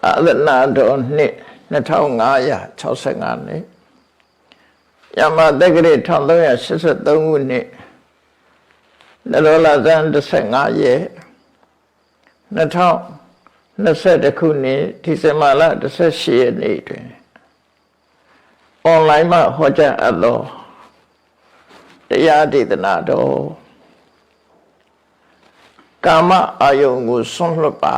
အာသနာတော်နှစ်2565နှစ်ယမတက္ကရာ1383ခုနှစ်နရောလဇန်15ရက်2021ခုနှစ်ဒီဇင်ဘာလ18ရက်နေ့တွင်အွန်လိုင်းမှာဟောကြားအပ်သောတရားဒေသနာတော်ကာမအာယုန်ကိုစွန့်လွတ်ပါ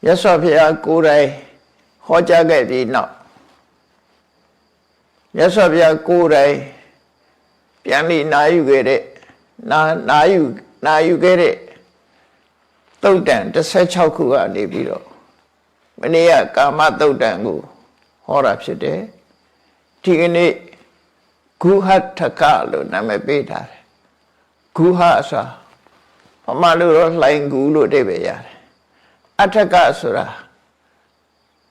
မြတ်စွာဘုရားကိုယ်တိုင်ဟောကြားခဲ့ပြီးနောက်မြတ်စွာဘုရားကိုယ်တိုင်ပြန်ပြီးနာယူခဲ့တဲ့နာယူခဲ့တဲ့သုတ်တန်16ခုကနေပြီးတော့မနေ့ကကာမသုတ်တန်ကိုဟောတာဖြစ်တယ်ဒီကနေ့ဂုဟထကလို့နာမည်ပေးထားတယ်ဂုဟဆိုတာဗမာလိုတော့လှိုင်ကူလို့အဓိပ္ပာယ်ရတယ်အထကဆိုတာ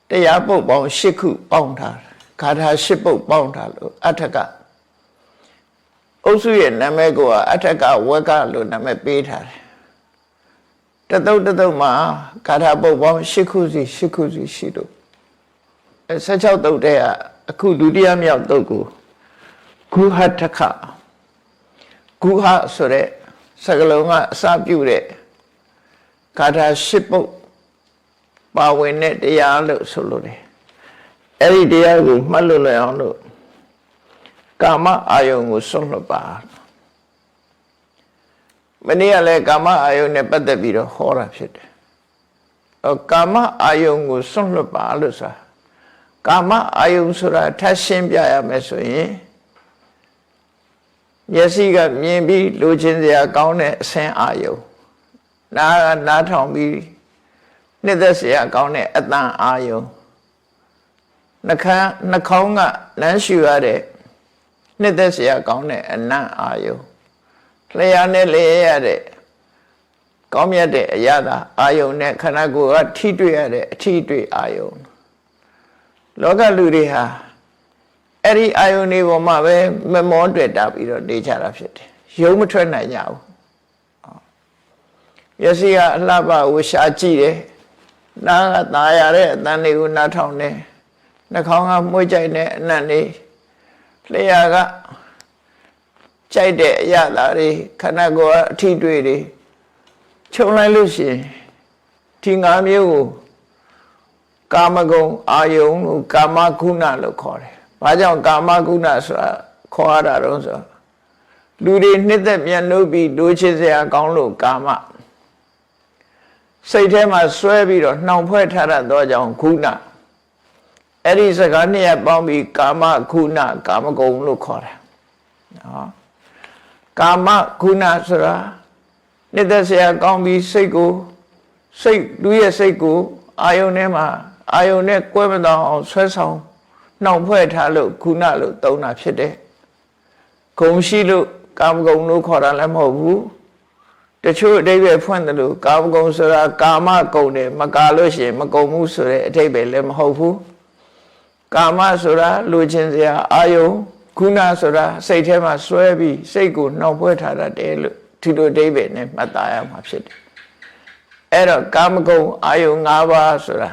တရားပုဒ်ပေါင်း8ခုပေါင်းထားတယ်ဂါထာ8ပုဒ်ပေါင်းထားလို့အထကအုပ်စုရဲ့နာမည်ကအထကဝက်ကလို့နာမည်ပေးထားတယ်တသုတ်မှာဂါထာပုဒ်ပေါင်း8ခုစီရှိလို့16သုတ်တည်းကအခုဒုတိယမြောက်သုတ်ကိုဂုဟထကဂုဟဆိုတဲ့စကားလုံးကအစပြုတဲ့ဂါထာ8ပုဒ်ပါဝင်တဲ့တရားလို့ဆိုလို့တယ်အဲ့ဒီတရားကိုမှတ်လို့လည်းအောင်လို့ကာမအာယုန်ကိုစွန့်လွတ်ပါမနေ့ကလည်းကာမအာယုန်နဲ့ပတ်သက်ပြီးတော့ဟောတာဖြစ်တယ်ကာမအာယုန်ကိုစွန့်လွတ်ပါလို့ဆိုတာကာမအာယုန်ဆိုတာထပ်ရှင်းပြရမယ်ဆိုရင်မျက်စိကမြင်ပြီးလိုချင်စရာကောင်းတဲ့အဆင်းအာယုန်နားကနားထောင်ပြီးနှစ်သက်စရာကောင်းတဲ့အတန်အာယုံနှာခေါင်းကလမ်းရှူရတဲ့နှစ်သက်စရာကောင်းတဲ့အနံ့အာယုံလျှာနဲ့လေရတဲ့ကောင်းမြတ်တဲ့အရာသာအာယုံနဲ့ခန္ဓာကိုယ်ကထိတွေ့ရတဲ့အထိတွေ့အာယုံလောကလူတွေဟာအဲ့ဒီအာယုံတွေပေါ်မှာပဲမမောတွေ့တာပြီးတော့နေကြတာဖြစ်တယ်ရုံမထွက်နိုင်ကြဘူးမျက်စိကအလှပဝရှာကြည့်တယ်နားကตาရတဲ့အတန်တွေကိုနားထောင်တယ်နှာခေါင်းကမှုကြိုက်တဲ့အနံ့တွေလျှာကကြိုက်တဲ့အရာတွေခန္ဓာကိုယ်ကအထိတွေ့တွေခြုံလိုက်လို့ရှိရင်ဒီ၅မျိုးကိုကာမဂုဏ်အာယုံလို့ကာမဂုဏလို့ခေါ်တယ်။ဘာကြောင့်ကာမဂုဏဆိုတာခေါ်ရတာတော့ဆိုလူတွေနှစ်သက်မြတ်လို့ပြီးလိုချင်စရာကောင်းလို့ကာမစိတ်ထဲမှာဆွဲပြီးတော့နှောင်ဖွဲ့ထားတတ်သောကြောင့်ခုနအဲ့ဒီစကားနှစ်ရပ်ပေါင်းပြီးကာမခုနကာမဂုဏ်လို့ခေါ်တယ်နော်ကာမခုနဆိုတာနှစ်သက်စရာကောင်းပြီးစိတ်လူရဲ့စိတ်ကိုအာယုန်ထဲမှာအာယုန်နဲ့ကွဲမတောင်အောင်ဆွဲဆောင်နှောင်ဖွဲ့ထားလို့ခုနလို့သုံးတာဖြစ်တယ်ဂုံရှိလို့ကာမဂုဏ်လို့ခေါ်တာလည်းမဟုတ်ဘူးတချို့အဓိပ္ပာယ်ဖွင့်တယ်လို့ကာမဂုဏ်ဆိုတာကာမဂုဏ်တယ်မကာလို့ရှိရင်မကုံမှုဆိုတဲ့အဓိပ္ပာယ်လည်းမဟုတ်ဘူးကာမဆိုတာလူချင်းစရာအာယုံခုနဆိုတာစိတ်ထဲမှာစွဲပြီးစိတ်ကိုနှောင်ဖွဲ့ထားတတ်တယ်လို့ဒီလိုအဓိပ္ပာယ်နဲ့မှတ်သားရမှာဖြစ်တယ်အဲ့တော့ကာမဂုဏ်အာယုံ၅ပါးဆိုတာ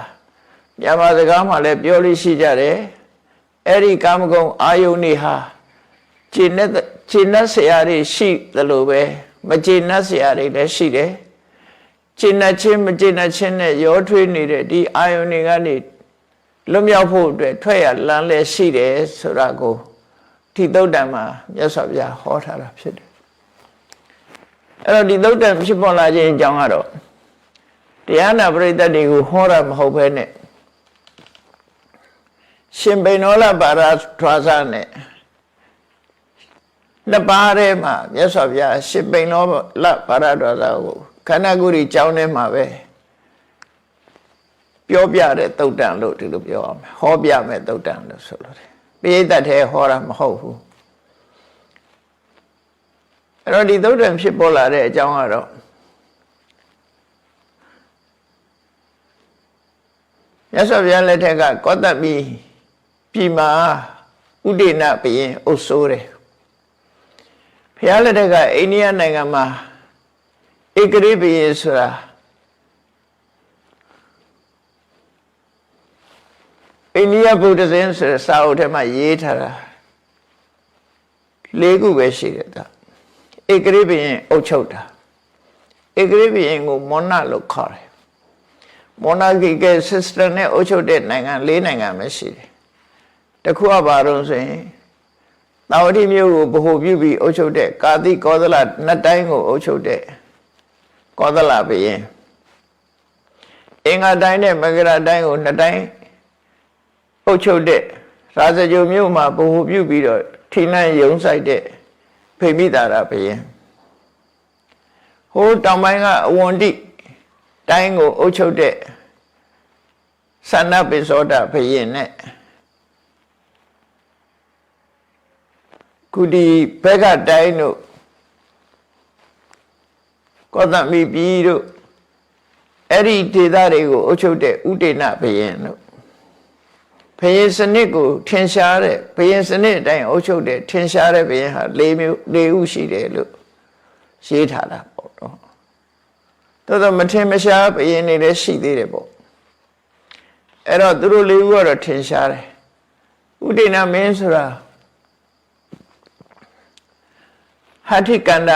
မြန်မာစကားမှာလည်းပြောလို့ရှိကြတယ်အဲ့ဒီကာမဂုဏ်အာယုံတွေဟာခြေနဲ့ဆရာတွေရှိသလိုပဲမကျေနပ်စရာတွေလည်းရှိတယ်ကျေနပ်ခြင်းမကျေနပ်ခြင်းနဲ့ရောထွေးနေတဲ့ဒီအာယုန်တွေကနေလွတ်မြောက်ဖို့အတွက်ထွက်ရလမ်းလည်းရှိတယ်ဆိုတာကိုဒီသုတ်တံမှာမြတ်စွာဘုရားဟောထားတာဖြစ်တယ်အဲ့တော့ဒီသုတ်တံဖြစ်ပေါ်လာခြင်းအကြောင်းကတော့တရားနာပရိသတ်တွေကိုဟောတာမဟုတ်ဘဲနဲ့ရှင်ဘိနောလပါရထွားစားနဲ့နှစ်ပါးထဲမှာမြတ်စွာဘုရားရှင်ဘိနောလပါရထွားစားကိုခန္ဓာကိုယ်ကြီးကျောင်းထဲမှာပဲပြောပြတဲ့သုတ်တံလို့ဒီလိုပြောအောင်ဟောပြမဲ့သုတ်တံလို့ဆိုလို့တယ်ပိဋကတ်ထဲဟောတာမဟုတ်ဘူးအဲ့တော့ဒီသုတ်တံဖြစ်ပေါ်လာတဲ့အကြောင်းကတော့မြတ်စွာဘုရားလက်ထက်ကကောသပိပြည်မှာဥဒိဏဘုရင်အုပ်စိုးတယ်ဘုရားလက်ထက်ကအိန္ဒိယနိုင်ငံမှာဧကရိဘုရင်ဆိုတာ အိန္ဒိယဗုဒ္ဓဇင်ဆိုတဲ့စာအုပ်ထဲမှာရေးထားတာ၄ခုပဲရှိတယ်ဒါဧကရိပယင်အုပ်ချုပ်တာဧကရိပယင်ကိုမောနလို့ခေါ်တယ်မောနာဂီကယ်စစ်စတမ်နဲ့အုပ်ချုပ်တဲ့နိုင်ငံ၄နိုင်ငံပဲရှိတယ်တခုကဘာလို့ဆိုရင်သာဝတိမြို့ကိုဗဟိုပြုပြီးအုပ်ချုပ်တဲ့ကာတိကောသလနှစ်တိုင်းကိုအုပ်ချုပ်တဲ့ကောသလဘုရင်အင်္ဂါတိုင်းနဲ့မဂရတိုင်းကိုနှစ်တိုင်းအုပ်ချုပ်တဲ့ရာဇဂိုမြို့မှာဗဟိုပြုပြီးတော့ထိနှံရုံဆိုင်တဲ့ဖိမိတာရဘုရင်ဟိုတောင်ပိုင်းကအဝန္တိတိုင်းကိုအုပ်ချုပ်တဲ့သန္နပိသောဒဘုရင်နဲ့ကုဒီဘက်ကတိုင်းတို့ကောသမိပြည်တို့အဲ့ဒီဒေသတွေကိုအုပ်ချုပ်တဲ့ဥဒေနဘုရင်တို့ဘုရင်စနစ်ကိုထင်ရှားတဲ့ဘုရင်စနစ်အတိုင်းအုပ်ချုပ်တဲ့ထင်ရှားတဲ့ဘုရင်ဟာ၄ခုရှိတယ်လို့ရေးထားတာပေါ့တော့တော်တော်မထင်မရှားဘုရင်တွေလည်းရှိသေးတယ်ပေါ့အဲ့တော့သူတို့၄ခုကတော့ထင်ရှားတယ်ဥဒေနမင်းဆိုတာဟာတိကန္ဒ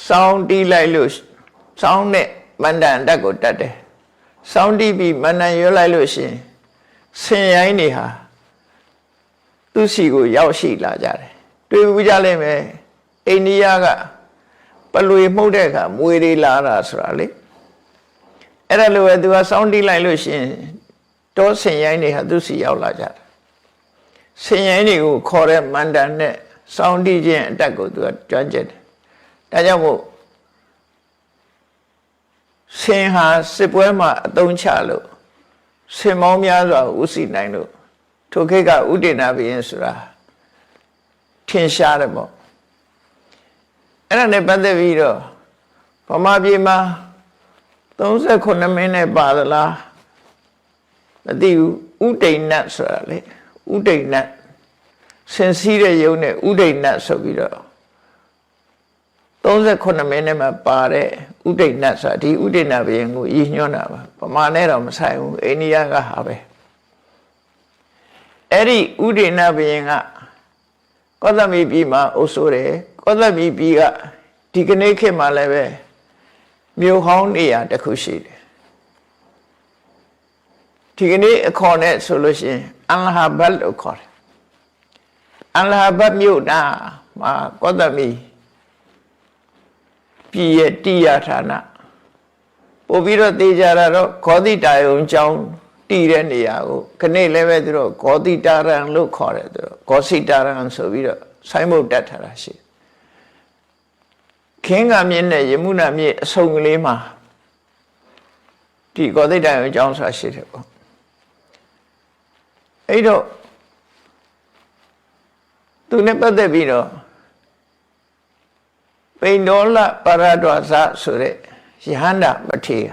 စောင်းတီးလိုက်လို့စောင်းနဲ့မန္တန်တက်ကိုတက်တယ်စောင်းတီးပြီးမန္တန်ရွလိုက်လို့ရှင်ဆင်ရိုင်းတွေဟာသူ့စီကိုရောက်ရှိလာကြတယ်တွေ့ဘူးကြလိမ့်မယ်အိန္ဒိယကပလွေမှုတ်တဲ့အခါမွေတွေလာတာဆိုတာလေအဲ့ဒါလိုပဲသူကစောင်းတီးလိုက်လို့ရှင်တောဆင်ရိုင်းတွေဟာသူ့စီရောက်လာကြတယ်ဆင်ရိုင်းတွေကိုခေါ်တဲ့မန္တန်နဲ့စောင်းတီးခြင်းအတက်ကိုသူကကျွမ်းကျင်တယ်ဒါကြောင့်မို့ဆင်ဟာစစ်ပွဲမှာအသုံးချလို့ဆင်မောင်းများစွာဥစီနိုင်လို့ထိုခေတ်ကဥဒေနဘုရင်ဆိုတာထင်ရှားတယ်ပေါ့အဲ့ဒါနဲ့ပတ်သက်ပြီးတော့ဗမာပြည်မှာ38မင်းနဲ့ပါသလားမသိဘူးဥဒိဏတ်ဆိုတာလေဥဒိဏတ်ဆင်စည်းတဲ့ယုံနဲ့ဥဒိဏတ်ဆိုပြီးတော့38မင်းနဲ့မှပါတဲ့ဥဒိဏတ်ဆိုတာဒီဥဒိဏဘုရင်ကိုရည်ညွှန်းတာပါဗမာနဲ့တော့မဆိုင်ဘူးအိန္ဒိယကဟာပဲအဲ့ဒီဥဒိဏဘုရင်ကကောသမိပြည်မှာအုပ်စိုးတယ်ကောသမိပြည်ကဒီကနေ့ခေတ်မှာလည်းပဲမြို့ဟောင်းနေရာတစ်ခုရှိတယ်ဒီကနေ့အခေါ်နဲ့ဆိုလို့ရှိရင်အလ္လာဟဘတ်လို့ခေါ်တယ်အလ္လာဟဘတ်မြို့နာမှာကောသမိပြည်ရဲ့တရားဌာနပို့ပြီးတော့တေးကြတာတော့ဂောတိတာယုံကျောင်းတည်တဲ့နေရာကိုခဏလည်းပဲသူတို့ဂောတိတာရံလို့ခေါ်တယ်သူတို့ဂောစိတာရံဆိုပြီးတော့ဆိုင်းဘုတ်တက်ထားတာရှိခင်းကမြင့်နဲ့ယမုနာမြင့်အဆုံကလေးမှာဒီဂောတိတာယုံကျောင်းဆိုတာရှိတယ်ပေါ့အဲ့တော့သူနဲ့ပတ်သက်ပြီးတော့ပိန္ဒောလပရဒဝဇဆိုတဲ့ယဟန္တာမထေရ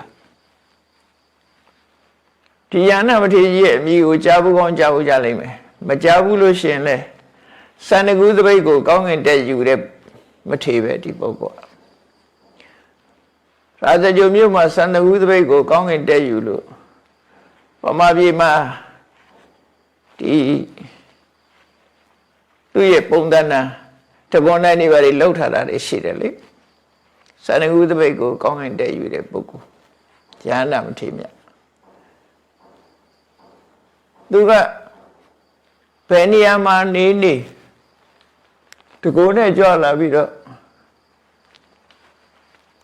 ဒီယဟန္တာမထေရရဲ့အမည်ကိုကြားဘူးကောင်းကြားဘူးကြလိမ့်မယ်မကြားဘူးလို့ရှိရင်လဲစန္ဒကူသပိတ်ကိုကောင်းငင်တက်ယူတဲ့မထေရပဲဒီပုဂ္ဂိုလ်ရာဇဂိုမြို့မှာစန္ဒကူသပိတ်ကိုကောင်းငင်တက်ယူလို့ဗမာပြည်မှာဒီသူ့ရဲ့ပုံသဏ္ဍာန်တဘောနိုင်နေပါလေလှုပ်ထားတာတွေရှိတယ်လေစန္ဒကူသပိတ်ကိုကောင်းငင်တက်ယူတဲ့ပုဂ္ဂိုလ်ယဟန္တာမထေရမြတ်သူကဘယ်နေရာမှာနေတကိုယ်နဲ့ကြွလာပြီးတော့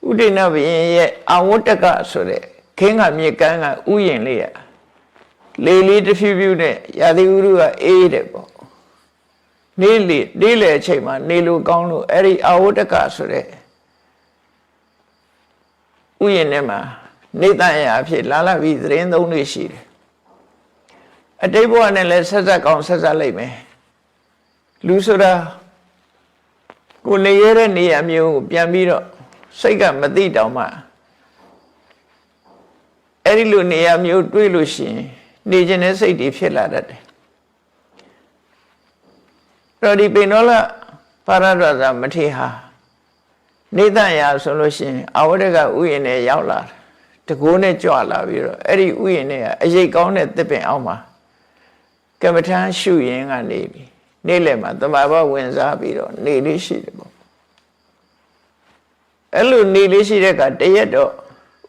ဥဒိဏဘုရင်ရဲ့အဝတ္တကဆိုတဲ့ခင်းကမြေကမ်းကဥယျာဉ်လေးရလေလေးတစ်ဖြူဖြူနဲ့ရာသီဥတုကအေးတယ်ပေါ့နေ့လေအချိန်မှာနေလို့ကောင်းလို့အဲ့ဒီအဝတ္တကဆိုတဲ့ဥယျာဉ်ထဲမှာနေတန်ရအဖြစ်လာပြီးသတင်းသုံးတွေရှိတယ်အတိတ်ဘဝနဲ့လည်းဆက်ဆက်ကောင်းဆက်ဆက်လိုက်မယ်လူဆိုတာကိုနေရတဲ့နေရာမျိုးကိုပြန်ပြီးတော့စိတ်ကမသိတောင်မှအဲ့ဒီလိုနေရာမျိုးတွေ့လို့ရှိရင်နေခြင်းနဲ့စိတ်တွေဖြစ်လာတတ်တယ်တော့ဒီပိန္ဒောလပါရဒဝဇမထေရဟာနေတန်ရဆိုလို့ရှိရင်အဝတ္တကဥယျာဉ်နဲ့ရောက်လာတကိုးနဲ့ကြွလာပြီးတော့အဲ့ဒီဥယျာဉ်နဲ့အရိပ်ကောင်းတဲ့သစ်ပင်အောက်မှာ ကမ္မထမ်းရှုရင်ကနေပြီနေ့လယ်မှာတမဘဝင်စားပြီးတော့နေလေးရှိတယ်ပေါ့အဲ့လိုနေလေးရှိတဲ့ကတရက်တော့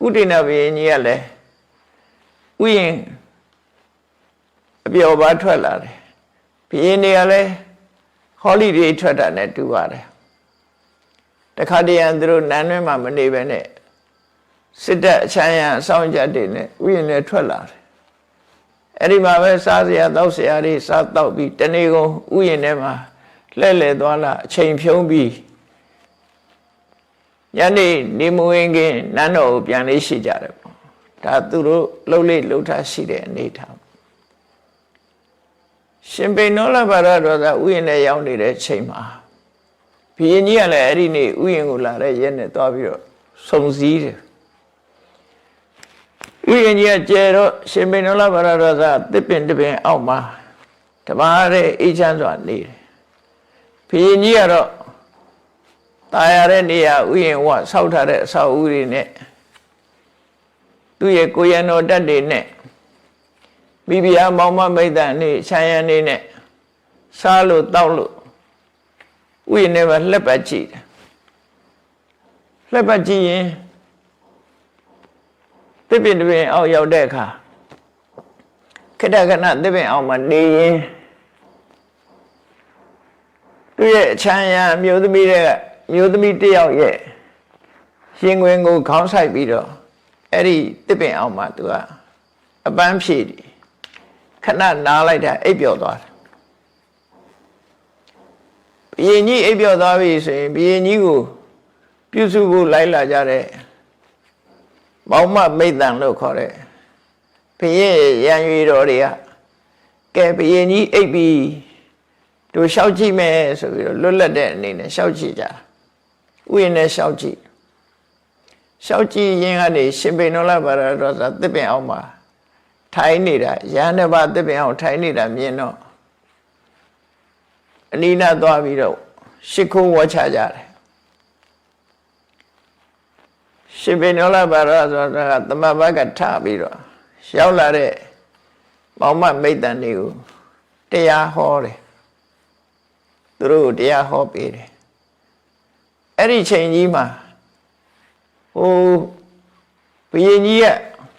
ဥဒိဏဘုရင်ကြီးကလည်းဥယျာဉ်အပျော်ပါထွက်လာတယ်ဘုရင်တွေကလည်းဟောလီဒေးထွက်တာနဲ့တူပါတယ်တခါတည်းရန်သူတို့နန်းတွင်းမှာမနေပဲနဲ့စစ်တပ်အချမ်းရံအဆောင်ကြတဲ့နဲ့ဥယျာဉ်နဲ့ထွက်လာတယ်အဲ့ဒီမှာပဲစားစရာတောက်စရာတွေစားတောက်ပြီးတနေ့ကုန်ဥယျာဉ်ထဲမှာလှည့်လည်သွားလာအချိန်ဖြုံးပြီးညနေနေမဝင်ခင်နန်းတော်ကိုပြန်လေးရှိကြတယ်ပေါ့ဒါသူတို့လှုပ်လေလှုပ်ထားရှိတဲ့အနေထားရှင်ပေနောလဘာရတော်သာဥယျာဉ်နဲ့ရောက်နေတဲ့ချိန်မှာဘုရင်ကြီးကလည်းအဲ့ဒီနေ့ဥယျာဉ်ကိုလာတဲ့ရဲနဲ့သွားပြီးတော့စုံစည်းတယ်ဥယျာဉ်ကြီးကကျဲတော့ရှင်ပေနောလဘာရတော်သာတစ်ပင်တစ်ပင်အောက်မှာတပါးတဲ့အေးချမ်းစွာနေတယ်ဘုရင်ကြီးကတော့ตายရတဲ့နေရာဥယျာဉ်ဝဆောက်ထားတဲ့အဆောက်အဦတွေနဲ့သူ့ရဲ့ကိုရံတော်တက်တွေနဲ့မိဖုရားမောင်မမိတ်တန်နေခြံရံနေနဲ့စားလို့တောက်လို့ဥယျာဉ်ထဲမှာလှက်ပတ်ကြည့်တယ်လှက်ပတ်ကြည့်ရင်တစ်ပင်တစ်ပင်အောက်ရောက်တဲ့အခါခဏခဏတစ်ပင်အောက်မှာနေရင်သူ့ရဲ့ခြံရံမျိုးသမီးတဲ့မျိုးသမီးတစ်ယောက်ရဲ့ရှင်ခွင်ကိုခေါင်းဆိုင်ပြီးတော့အဲ့ဒီတစ်ပင်အောင်မှာသူကအပန်းဖြည့်တယ်ခဏနားလိုက်တာအိပ်ပျော်သွားတယ်ဘုရင်ကြီးအိပ်ပျော်သွားပြီဆိုရင်ဘုရင်ကြီးကိုပြုစုဖို့လိုက်လာကြတဲ့မောင်မမိတ်တန်လို့ခေါ်တဲ့ဘုရင်ရန်ရွေတော်တွေကကဲဘုရင်ကြီးအိပ်ပြီးတို့လျှောက်ကြည့်မယ်ဆိုပြီးတော့လွတ်လပ်တဲ့အနေနဲ့လျှောက်ကြည့်ကြဥယျာဉ်နဲ့လျှောက်ကြည့်ရင်ကနေရှင်ပေနောလဘာရတော်သာတစ်ပင်အောင်မှာထိုင်နေတာရဟန်းတစ်ပါးတစ်ပင်အောင်ထိုင်နေတာမြင်တော့အနိနာသွားပြီးတော့ရှ िख ိုးဝါချကြတယ်ရှင်ပေနောလဘာရဆိုတာကသမဘကထပြီးတော့ရောက်လာတဲ့မောင်မမိတ်တန်တွေကိုတရားဟောတယ်သူတို့တရားဟောပေးတယ်အဲ့ဒီချိန်ကြီးမှာဟိုဘုရင်ကြီးက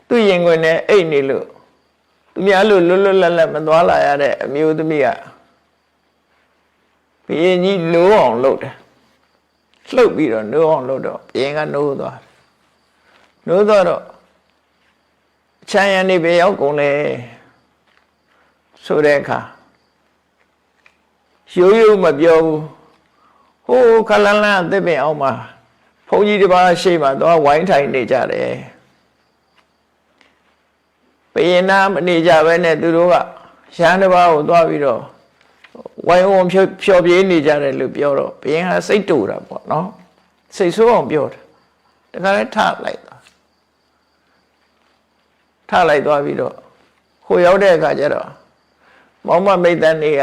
သူ့ရင်ခွင်နဲ့အိတ်နေလို့သူများလို့လွတ်လွတ်လပ်လပ်မသွားလာရတဲ့အမျိုးသမီးကဘုရင်ကြီးနိုးအောင်လုပ်တယ်လှုပ်ပြီးတော့နိုးအောင်လုပ်တော့ဘုရင်ကနိုးသွားတော့ချမ်းရံနေပဲရောက်ကုန်လေဆိုတဲ့အခါရိုးမပြောဘူးဟိုးခလန်းလန်းအသစ်ပင်အောင်မှာဘုန်းကြီးတစ်ပါးရှိမှတော့ဝိုင်းထိုင်နေကြတယ်ဘယင်နာမနေကြပဲနဲ့သူတို့ကရဟန်းတစ်ပါးကိုသွားပြီးတော့ဝိုင်းဝန်းဖြော်ပြေးနေကြတယ်လို့ပြောတော့ဘယင်ကစိတ်တူတာပေါ့နော်စိတ်ဆိုးအောင်ပြောတယ်တခါလဲထလိုက်သွားပြီးတော့ဟိုရောက်တဲ့အခါကျတော့မောင်မမိတ်တန်တွေက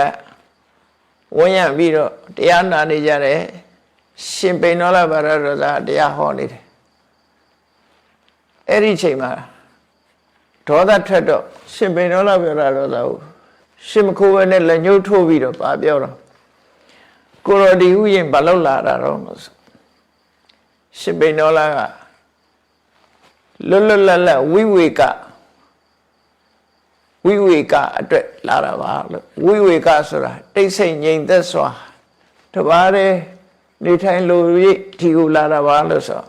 ဝန်းရံပြီးတော့တရားနာနေကြတယ်ရှင်ပေနောလဘာရတော်သာတရားဟောနေတယ်အဲ့ဒီချိန်မှာဒေါသထွက်တော့ရှင်ပေနောလဘာရတော်သာကိုရှင်မခိုးဘဲနဲ့လက်ညှိုးထိုးပြီးတော့ပါပြောတော့ကိုရောဒီဥယျာဉ်ဘာလို့လာတာတော့ရှင်ပေနောလကလွတ်လပ်ဝိဝေကအတွက်လာတာပါလို့ဝိဝေကဆိုတာတိတ်ဆိတ်ငြိမ်သက်စွာတပါးတဲ့နေထိုင်လို့ရိဒီကိုလာတာပါလို့ဆို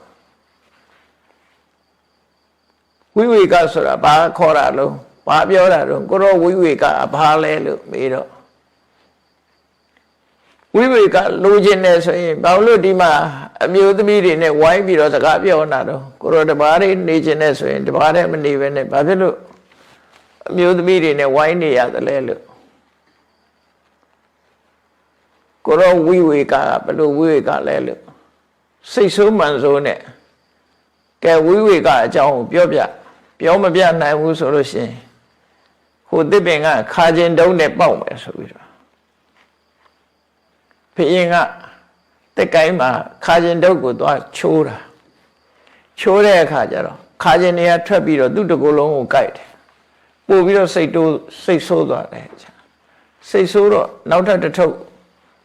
ဝိဝေကဆိုတာဘာခေါ်တာလို့ဘာပြောတာတော့ကိုရောဝိဝေကဘာလဲလို့မေးတော့ဝိဝေကလိုချင်တယ်ဆိုရင်ဘာလို့ဒီမှာအမျိုးသမီးတွေနဲ့ဝိုင်းပြီးတော့စကားပြောနေတာတော့ကိုရောတပါးတွေနေချင်တယ်ဆိုရင်တပါးတည်းမနေဘဲနဲ့ဘာဖြစ်လို့အမျိုးသမီးတွေနဲ့ဝိုင်းနေရတယ်လဲလို့ကိုရောဝိဝေကဘယ်လိုဝိဝေကလဲလို့စိတ်ဆိုးမှန်ဆိုးနဲ့ကဲဝိဝေကအကြောင်းကိုပြောမပြနိုင်ဘူးဆိုလို့ရှိရင်ဟိုတစ်ပင်ကခါကျင်တုံးနဲ့ပေါက်မယ်ဆိုပြီးတော့ဘုရင်ကတက်ကိုင်းမှာခါကျင်တုံးကိုသွားချိုးတဲ့အခါကျတော့ခါကျင်တွေကထွက်ပြီးတော့သူ့တကူလုံးကိုကိုက်တယ်ပို့ပြီးတော့စိတ်ဆိုးသွားတယ် စိတ်ဆိုးတော့နောက်ထပ်တစ်ထုပ်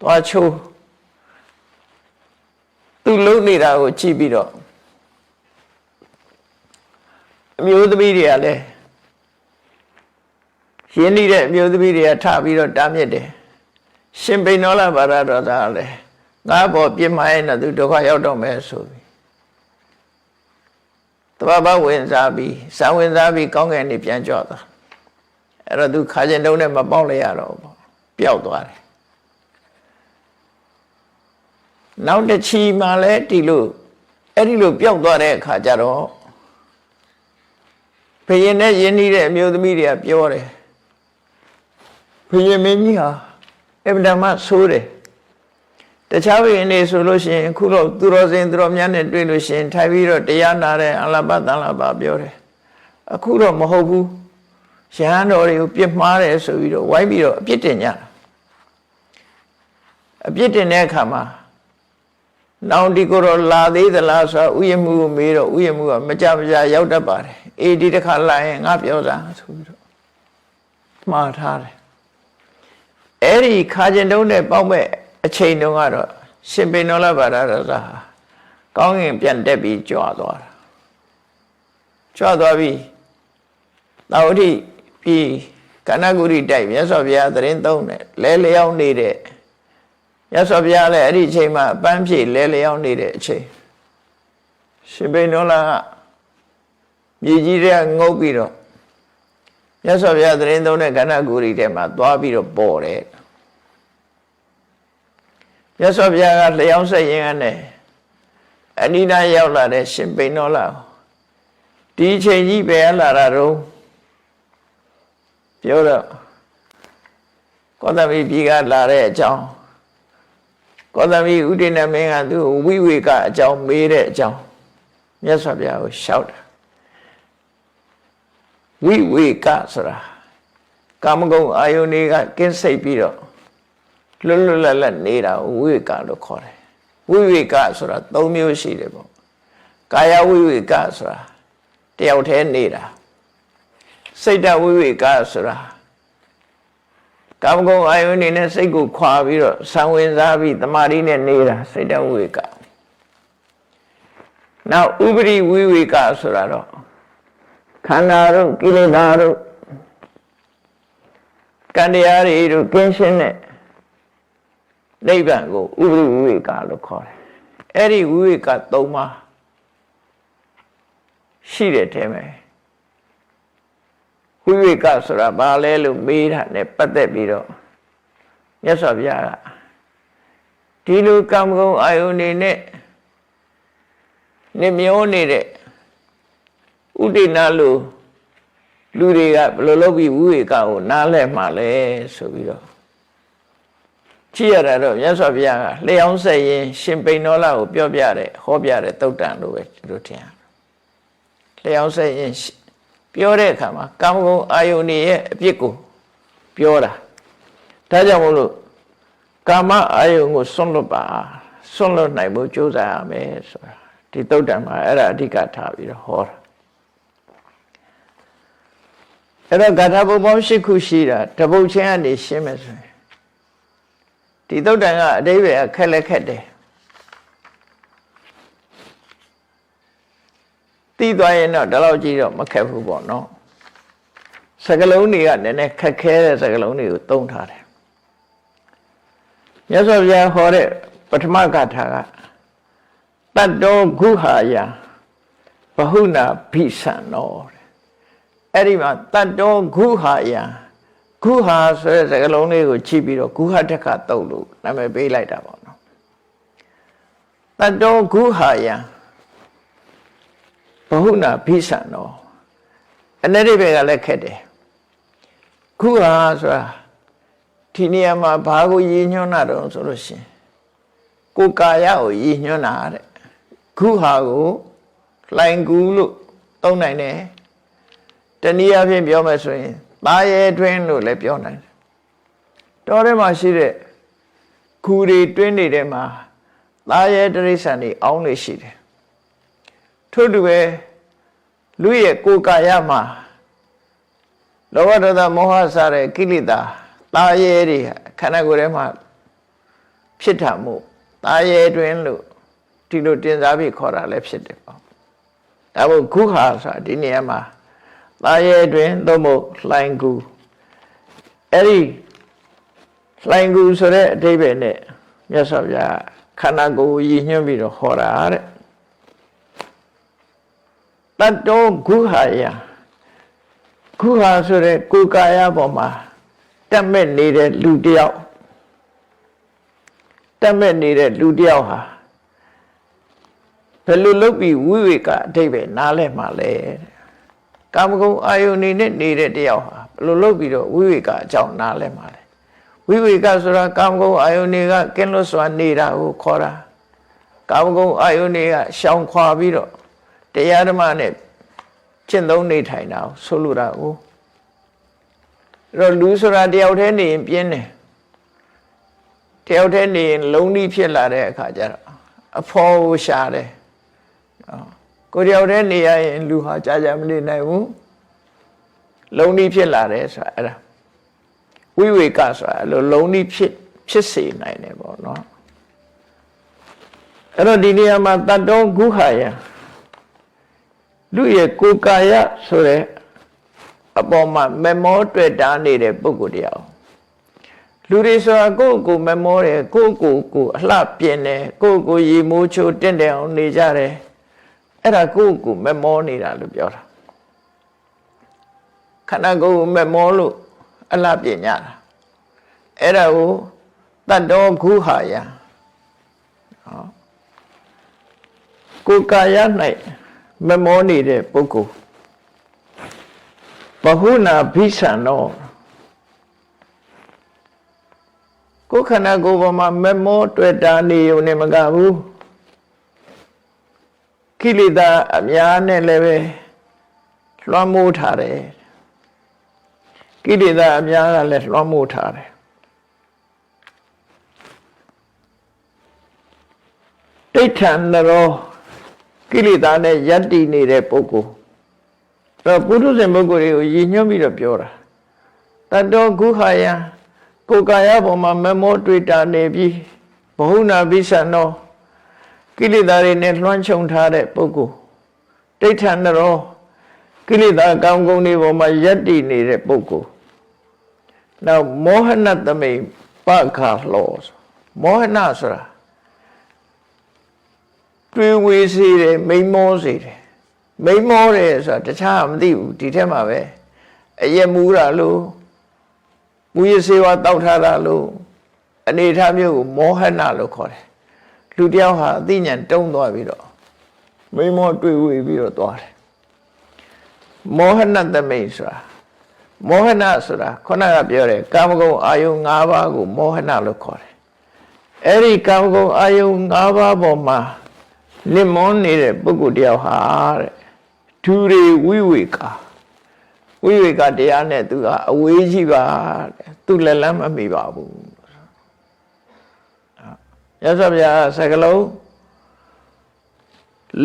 သွားချိုးသူလုံနေတာကိုကြည့်ပြီးတော့အမျိုးသမီးတွေကလည်းရင်းနှီးတဲ့အမျိုးသမီးတွေကထပြီးတော့တားမြစ်တယ်ရှင်ပိဏောလဘာရတော်သားလည်းငါဘောပြစ်မှားရင်တော့သူဒုက္ခရောက်တော့မယ်ဆိုပြီးတဘာဘဝင်စားပြီးဇံဝင်စားပြီးကောင်းကင်နေပြန်ကြွသွားအဲ့တော့သူခါကျင်တုံးနဲ့မပေါက်လိုက်ရတော့ဘူးပျောက်သွားတယ်နောက်တစ်ချီမှလည်းဒီလိုအဲ့ဒီလိုပျောက်သွားတဲ့အခါကျတော့ဘုရင်နဲ့ယဉ်နှီးတဲ့အမျိုးသမီးတွေကပြောတယ်ဘုရင်မင်းကြီးဟာအဗ္ဗဓမ္မဆိုးတယ်တခြားဘုရင်တွေဆိုလို့ရှိရင်ခုတော့သူတော်စင်သူတော်များနဲ့တွေ့လို့ရှိရင်ထိုင်ပြီးတော့တရားနာတဲ့အလဘတန်လဘပြောတယ်အခုတော့မဟုတ်ဘူးရဟန်းတော်တွေကိုပြစ်မှားတယ်ဆိုပြီးတော့ဝိုင်းပြီးတော့အပြစ်တင်ကြတာအပြစ်တင်တဲ့အခါမှာနောင်ဒီကိုတော့လာသေးသလားဆိုတော့ဥယျာဉ်မှုကိုမေးတော့ဥယျာဉ်မှုကမကြမကြရောက်တတ်ပါတယ်အေးဒီတစ်ခါလာရင်ငါပြောတာဆိုပြီးတော့မှားထားတယ်အဲ့ဒီခါကျင်တုံးနဲ့ပေါက်မဲ့အချိန်တုန်းကတော့ရှင်ပိဏောလဘာရတော်သာကောင်းကင်ပြန်တက်ပြီးကြွသွားတာကြွသွားပြီးသာဝတိပြီးကဏ္ဍဂုရိတိုက်မြတ်စွာဘုရားသရင်သုံးတယ်လဲလျောင်းနေတဲ့မြတ်စွာဘုရားလည်းအဲ့ဒီအချိန်မှာအပန်းဖြေလဲလျောင်းနေတဲ့အချိန်ရှင်ပိဏောလကမြေကြီးတွေကငုတ်ပြီးတော့မြတ်စွာဘုရားသရင်သုံးတဲ့ကဏ္ဍဂုရိထဲမှာသွားပြီးတော့ပေါ်တယ်မြတ်စွာဘုရားကလျောင်းဆက်ရင်ကနေအနိဒာရောက်လာတဲ့ရှင်ပိဏောလဒီအချိန်ကြီးပဲလာတာတော့ပြောတော့ကောသမီပြည်ကလာတဲ့အကြောင်းကောသမီဥဒိဏမင်းကသူ့ဝိဝေကအကြောင်းမေးတဲ့အကြောင်းမြတ်စွာဘုရားကိုလျှောက်တာဝိဝေကဆိုတာကာမဂုဏ်အာယုန်တွေကကင်းစိတ်ပြီးတော့လွတ်လွတ်လပ်လပ်နေတာဝိဝေကလို့ခေါ်တယ်ဝိဝေကဆိုတာ၃မျိုးရှိတယ်ပေါ့ကာယဝိဝေကဆိုတာတယောက်တည်းနေတာစိတ်တဝိဝေကဆိုတာကာမဂုဏ်အာယုန်နဲ့စိတ်ကိုခွာပြီးတော့ဆံဝင်စားပြီးတမာရီနဲ့နေတာစိတ်တဝိဝေကနောက်ဥပရိဝိဝေကဆိုတာတော့ခန္ဓာတို့ကိလေသာတို့ကံတရားတွေတို့ကင်းရှင်းတဲ့နိဗ္ဗာန်ကိုဥပရိဝိဝေကလို့ခေါ်တယ်အဲ့ဒီဝိဝေက၃ပါးရှိတဲ့ထဲမှာဝိဝေကဆိုတာဘာလဲလို့မေးတာနဲ့ပတ်သက်ပြီးတော့မြတ်စွာဘုရားကဒီလိုကာမဂုဏ်အာယုန်နေနဲ့နေမျောနေတဲ့ဥဒိဏလို့လူတွေကဘယ်လိုလုပ်ပြီးဝိဝေကကိုနားလဲမှာလဲဆိုပြီးတော့ကြည့်ရတာတော့မြတ်စွာဘုရားကလျှောင်းဆက်ရင်ရှင်ပိဏောလကိုပြောပြတယ်ဟောပြတယ်သုတ်တန်လို့ပဲတို့ထင်ရတယ်လျှောင်းဆက်ရင်ပြောတဲ့အခါမှာကာမဂုဏ်အာယုန်ရဲ့အပြစ်ကိုပြောတာဒါကြောင့်မို့လို့ကာမအာယုန်ကိုစွန့်လွတ်ပါစွန့်လွတ်နိုင်ဖို့ကြိုးစားရမယ်ဆိုတာဒီသုတ်တန်မှာအဲ့ဒါအဓိကထားပြီးတော့ဟောတာအဲ့တော့ဂါထာပုံပေါင်း၈ခုရှိတာတပုတ်ချင်းကနေရှင်းမယ်ဆိုရင်ဒီသုတ်တန်ကအဓိပ္ပာယ်ခက်လက်ခက်တယ်သိသွားရင်တော့ဒီလောက်ကြီးတော့မခက်ဘူးပေါ့နော်စကလုံးတွေကနည်းနည်းခက်ခဲတဲ့စကလုံးတွေကိုသုံးထားတယ်မြတ်စွာဘုရားဟောတဲ့ပထမဂါထာကတတ္တောဂုဟာယဘဟုနာဘိသံနောအဲ့ဒီမှာတတ္တောဂုဟာယဂုဟာဆိုတဲ့စကားလုံးလေးကိုကြည့်ပြီးတော့ဂုဟတက္ခတုတ်လို့နာမည်ပေးလိုက်တာပေါ့နော်တတ္တောဂုဟာယဘဟုနာဘိသံနောအနေနဲ့ပဲကလည်းခက်တယ်ဂုဟာဆိုတာဒီနေရာမှာဘာကိုရည်ညွှန်းတာတော့ဆိုလို့ရှိရင်ကိုယ်ကာယကိုရည်ညွှန်းတာတဲ့ဂုဟာကိုလှိုင်ကူလို့သုံးနိုင်တယ်တနည်းအားဖြင့်ပြောမယ်ဆိုရင်သားရဲတွင်းလို့လည်းပြောနိုင်တယ်တောထဲမှာရှိတဲ့ခူတွေတွင်းနေတဲ့မှာသားရဲတိရစ္ဆာန်တွေအောင်းနေရှိတယ်ထို့တူပဲလူရဲ့ကိုယ်ကာယမှာလောဘဒေါသမောဟစတဲ့ကိလေသာ သားရဲတွေခန္ဓာကိုယ်ထဲမှာဖြစ်တာမို့သားရဲတွင်လို့ဒီလိုတင်စားပြီးခေါ်တာလည်းဖြစ်တယ်ပေါ့ဒါမို့ဂုဟာဆိုတာဒီနေရာမှာသားရဲတွင်သို့မဟုတ်လှိုင်ကူအဲ့ဒီလှိုင်ကူဆိုတဲ့အဓိပ္ပာယ်နဲ့မြတ်စွာဘုရားခန္ဓာကိုယ်ရည်ညွှန်းပြီးတော့ဟောတာတဲ့တတ္တောဂုဟာယဂုဟာဆိုတဲ့ကိုယ်ကာယပေါ်မှာတက်မဲ့နေတဲ့လူတယောက်တက်မဲ့နေတဲ့လူတယောက်ဟာဘယ်လိုလုပ်ပြီးဝိဝေကအဓိပ္ပာယ်နားလဲမှာလဲကာမဂုဏ်အာယုန်နေနဲ့နေတဲ့တယောက်ဟာဘယ်လိုလုပ်ပြီးတော့ဝိဝေကအကြောင်းနားလဲမှာလဲဝိဝေကဆိုတာကာမဂုဏ်အာယုန်တွေကကင်းလွတ်စွာနေတာကိုခေါ်တာကာမဂုဏ်အာယုန်တွေကရှောင်ခွာပြီးတော့တရားဓမ္မနဲ့ကျင့်သုံးနေထိုင်တာဆိုလိုတာကိုအဲ့တော့လူဆိုတာတယောက်တည်းနေရင်ပြင်းတယ်တယောက်တည်းနေရင်လုံးကြီးဖြစ်လာတဲ့အခါကျတော့အဖော်ကိုရှာတယ်ကိုတယောက်တည်းနေရရင်လူဟာကြာကြာမနေနိုင်ဘူးလုံးကြီးဖြစ်လာတယ်ဆိုတာအဲ့ဒါဝိဝေကဆိုတာအဲ့လိုလုံးကြီးဖြစ်စေနိုင်တယ်ပေါ့နော်အဲ့တော့ဒီနေရာမှာတတ္တောဂုဟာယလူရဲ့ကိုယ်ကာယဆိုတဲ့အပေါ်မှာမမောတွေ့တာနေတဲ့ပုဂ္ဂိုလ်တရားလူတွေဆိုတာကိုယ့်ကိုယ်မမောတယ်ကိုယ့်ကိုယ်အလှပြင်းတယ်ကိုယ့်ကိုယ်ရေမိုးချိုးတင့်တယ်အောင်နေကြတယ်အဲ့ဒါကိုယ့်ကိုယ်မမောနေတာလို့ပြောတာခန္ဓာကိုယ်မမောလို့အလှပြင်းကြတာအဲ့ဒါကိုတတ္တောဂုဟာယကိုယ်ကာယ၌မမောနေတဲ့ပုဂ္ဂိုလ်ဘဟုနာဘိသံတော်ကိုယ်ခန္ဓာကိုယ်ပေါ်မှာမမောတွေ့တာနေုံနဲ့မကဘူးကိလေသာအများနဲ့လည်းပဲလွှမ်းမိုးထားတယ်ကိလေသာအများကလည်းလွှမ်းမိုးထားတယ်တိဋ္ဌံနရောကိလေသာနဲ့ယတ္တိနေတဲ့ပုဂ္ဂိုလ်အဲ့ပုထုဇဉ်ပုဂ္ဂိုလ်တွေကိုရည်ညွှန်းပြီးတော့ပြောတာတတ္တောဂုဟာယကိုယ်ကာယပေါ်မှာမမောတွေ့တာနေပြီးဘဟုနာဘိသံတော်ကိလေသာတွေနဲ့လွှမ်းခြုံထားတဲ့ပုဂ္ဂိုလ်တိဋ္ဌံနရောကိလေသာကောင်းကုန်းတွေပေါ်မှာယတ္တိနေတဲ့ပုဂ္ဂိုလ်နောက်မောဟနသမိပခါလောမောဟနဆိုတာတွေးဝေးစေတယ်မိန်မောစေတယ်မိန်မောတယ်ဆိုတာတခြားမသိဘူးဒီထက်မှာပဲအယက်မူတာလို့မူရစေဝါတောက်ထားတာလို့အနေထားမျိုးကိုမောဟနလို့ခေါ်တယ်လူတယောက်ဟာအသိဉာဏ်တုံးသွားပြီးတော့မိန်မောတွေးဝေးပြီးတော့သွားတယ်မောဟနသမိတ်ဆိုတာမောဟနဆိုတာခုနကပြောတယ်ကာမဂုဏ်အာယုံ၅ပါးကိုမောဟနလို့ခေါ်တယ်အဲ့ဒီကာမဂုဏ်အာယုံ၅ပါးပေါ်မှာလင်မောနေတဲ့ပုဂ္ဂိုလ်တယောက်ဟာတဲ့ဒူရေဝိဝေကတရားနဲ့သူကအဝေးကြီးပါတဲ့သူလက်လန်းမမိပါဘူးရသော်ဗျာစကလုံး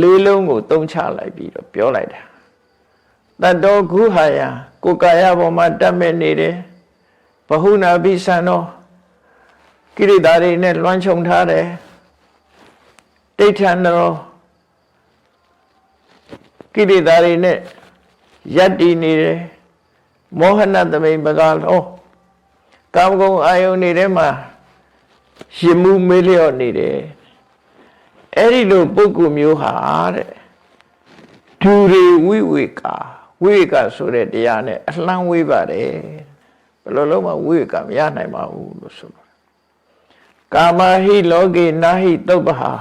လေးလုံးကိုသုံးချလိုက်ပြီးတော့ပြောလိုက်တာတတ္တောဂုဟာယကိုယ်ကာယပေါ်မှာတတ်မဲ့နေတယ်ဘဟုနာဘိသံတော်ကိရိတာတွေနဲ့လွှမ်းခြုံထားတယ်တိဋ္ဌံတော်ကိလေသာတွေနဲ့ယတ္တိနေတယ်မောဟနသမိန်ပကလောကာမဂုဏ်အာယုန်တွေထဲမှာရှင်မှုမေးလျော့နေတယ်အဲ့ဒီလိုပုဂ္ဂိုလ်မျိုးဟာတဲ့ဒူရေဝိဝေကဆိုတဲ့တရားနဲ့အလှမ်းဝေးပါတယ်ဘယ်လိုလုံးမှဝိဝေကမရနိုင်ပါဘူးလို့ဆိုတော့ကာမဟိလောကေနာဟိတုပ္ပဟာ